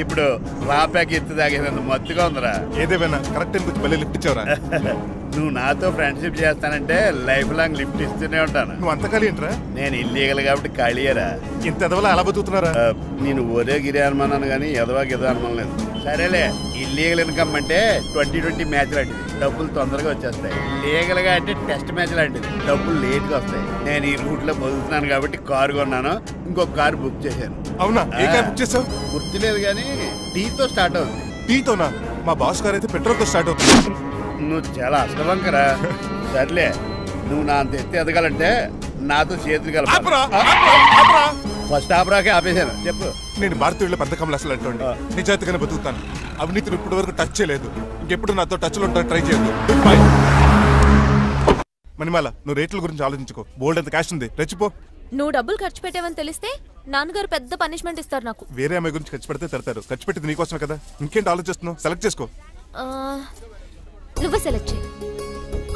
ఇప్పుడు రాపాకి ఎత్తు తాగేదంత మత్తుగా ఉందిరా. ఏదేమైనా కరెక్ట్ టైం మళ్ళీ లిఫ్ట్ ఇచ్చావురా. నువ్వు నాతో ఫ్రెండ్షిప్ చేస్తానంటే లైఫ్ లాంగ్ లిఫ్ట్ ఇస్తూనే ఉంటాను. నువ్వు అంత ఖాళీ ఏంట్రా? నేను ఇల్లీగల్ కాబట్టి ఖాళీయరా. ఇంత ఎదవలా ఎలా బతుకుతున్నారా? నేను ఒరే గిరి అనుమానాను కానీ ఎదవాకి ఎదో అనుమానం లేదు. సరేలే, ఇల్లీగల్ ఇన్కమ్ అంటే 2020 మ్యాచ్ లాంటిది, డబ్బులు తొందరగా వచ్చేస్తాయి. లీగల్ గా అంటే టెస్ట్ మ్యాచ్ లాంటిది, డబ్బులు లేట్ గా వస్తాయి. నేను ఈ రూట్ లో బతుకుతున్నాను కాబట్టి కారు కొన్నాను, ఇంకొక కారు బుక్ చేశాను. అవునా? ఏ కారు బుక్ చేసావు? గుర్తులేదు కానీ టీతో స్టార్ట్ అవుతుంది. టీతోనా? మా బాస్ గారు అయితే పెట్రోల్ తో స్టార్ట్ అవుతుంది. నువ్వు చాలా అష్టవంకరా. సర్లే, నువ్వు నా అంత ఎత్తి ఎదగాలంటే నాతో చేతులు కలపరా. ఫస్ట్ ఆపరాకే ఆపేశాను. చెప్పు. నేను భారతీయుల పథకంలో అసలు అటువంటి నిజాయితీగానే బతుకుతాను. అవినీతిని ఇప్పటి వరకు టచ్ చేయలేదు. ఇంకెప్పుడు నాతో టచ్ లో ట్రై చేయదు. మణిమాల, నువ్వు రేట్ల గురించి ఆలోచించుకో. బోల్డ్ అంత క్యాష్ ఉంది, రెచ్చిపో. నువ్వు డబ్బులు ఖర్చు పెట్టావని తెలిస్తే నాన్నగారు పెద్ద పనిష్మెంట్ ఇస్తారు నాకు. వేరే అమ్మాయి గురించి ఖర్చు పెడితే తిడతారు. ఖర్చు పెట్టింది నీకోసమే కదా. ఇంకేంటి ఆలోచిస్తున్నావు? సెలెక్ట్ చేసుకో. నువ్వే సెలెక్ట్ చేయి.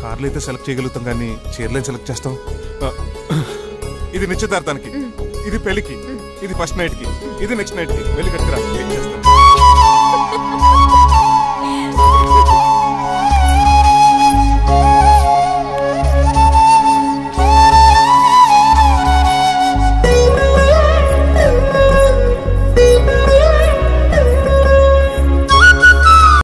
కార్లు అయితే సెలెక్ట్ చేయగలుగుతాం కానీ చీరలే సెలెక్ట్ చేస్తాం. ఇది నిశ్చితార్థానికి, ఇది పెళ్లికి, ఇది ఫస్ట్ నైట్ కి, ఇది నెక్స్ట్ నైట్ కి. వెళ్ళి కట్టుకురా.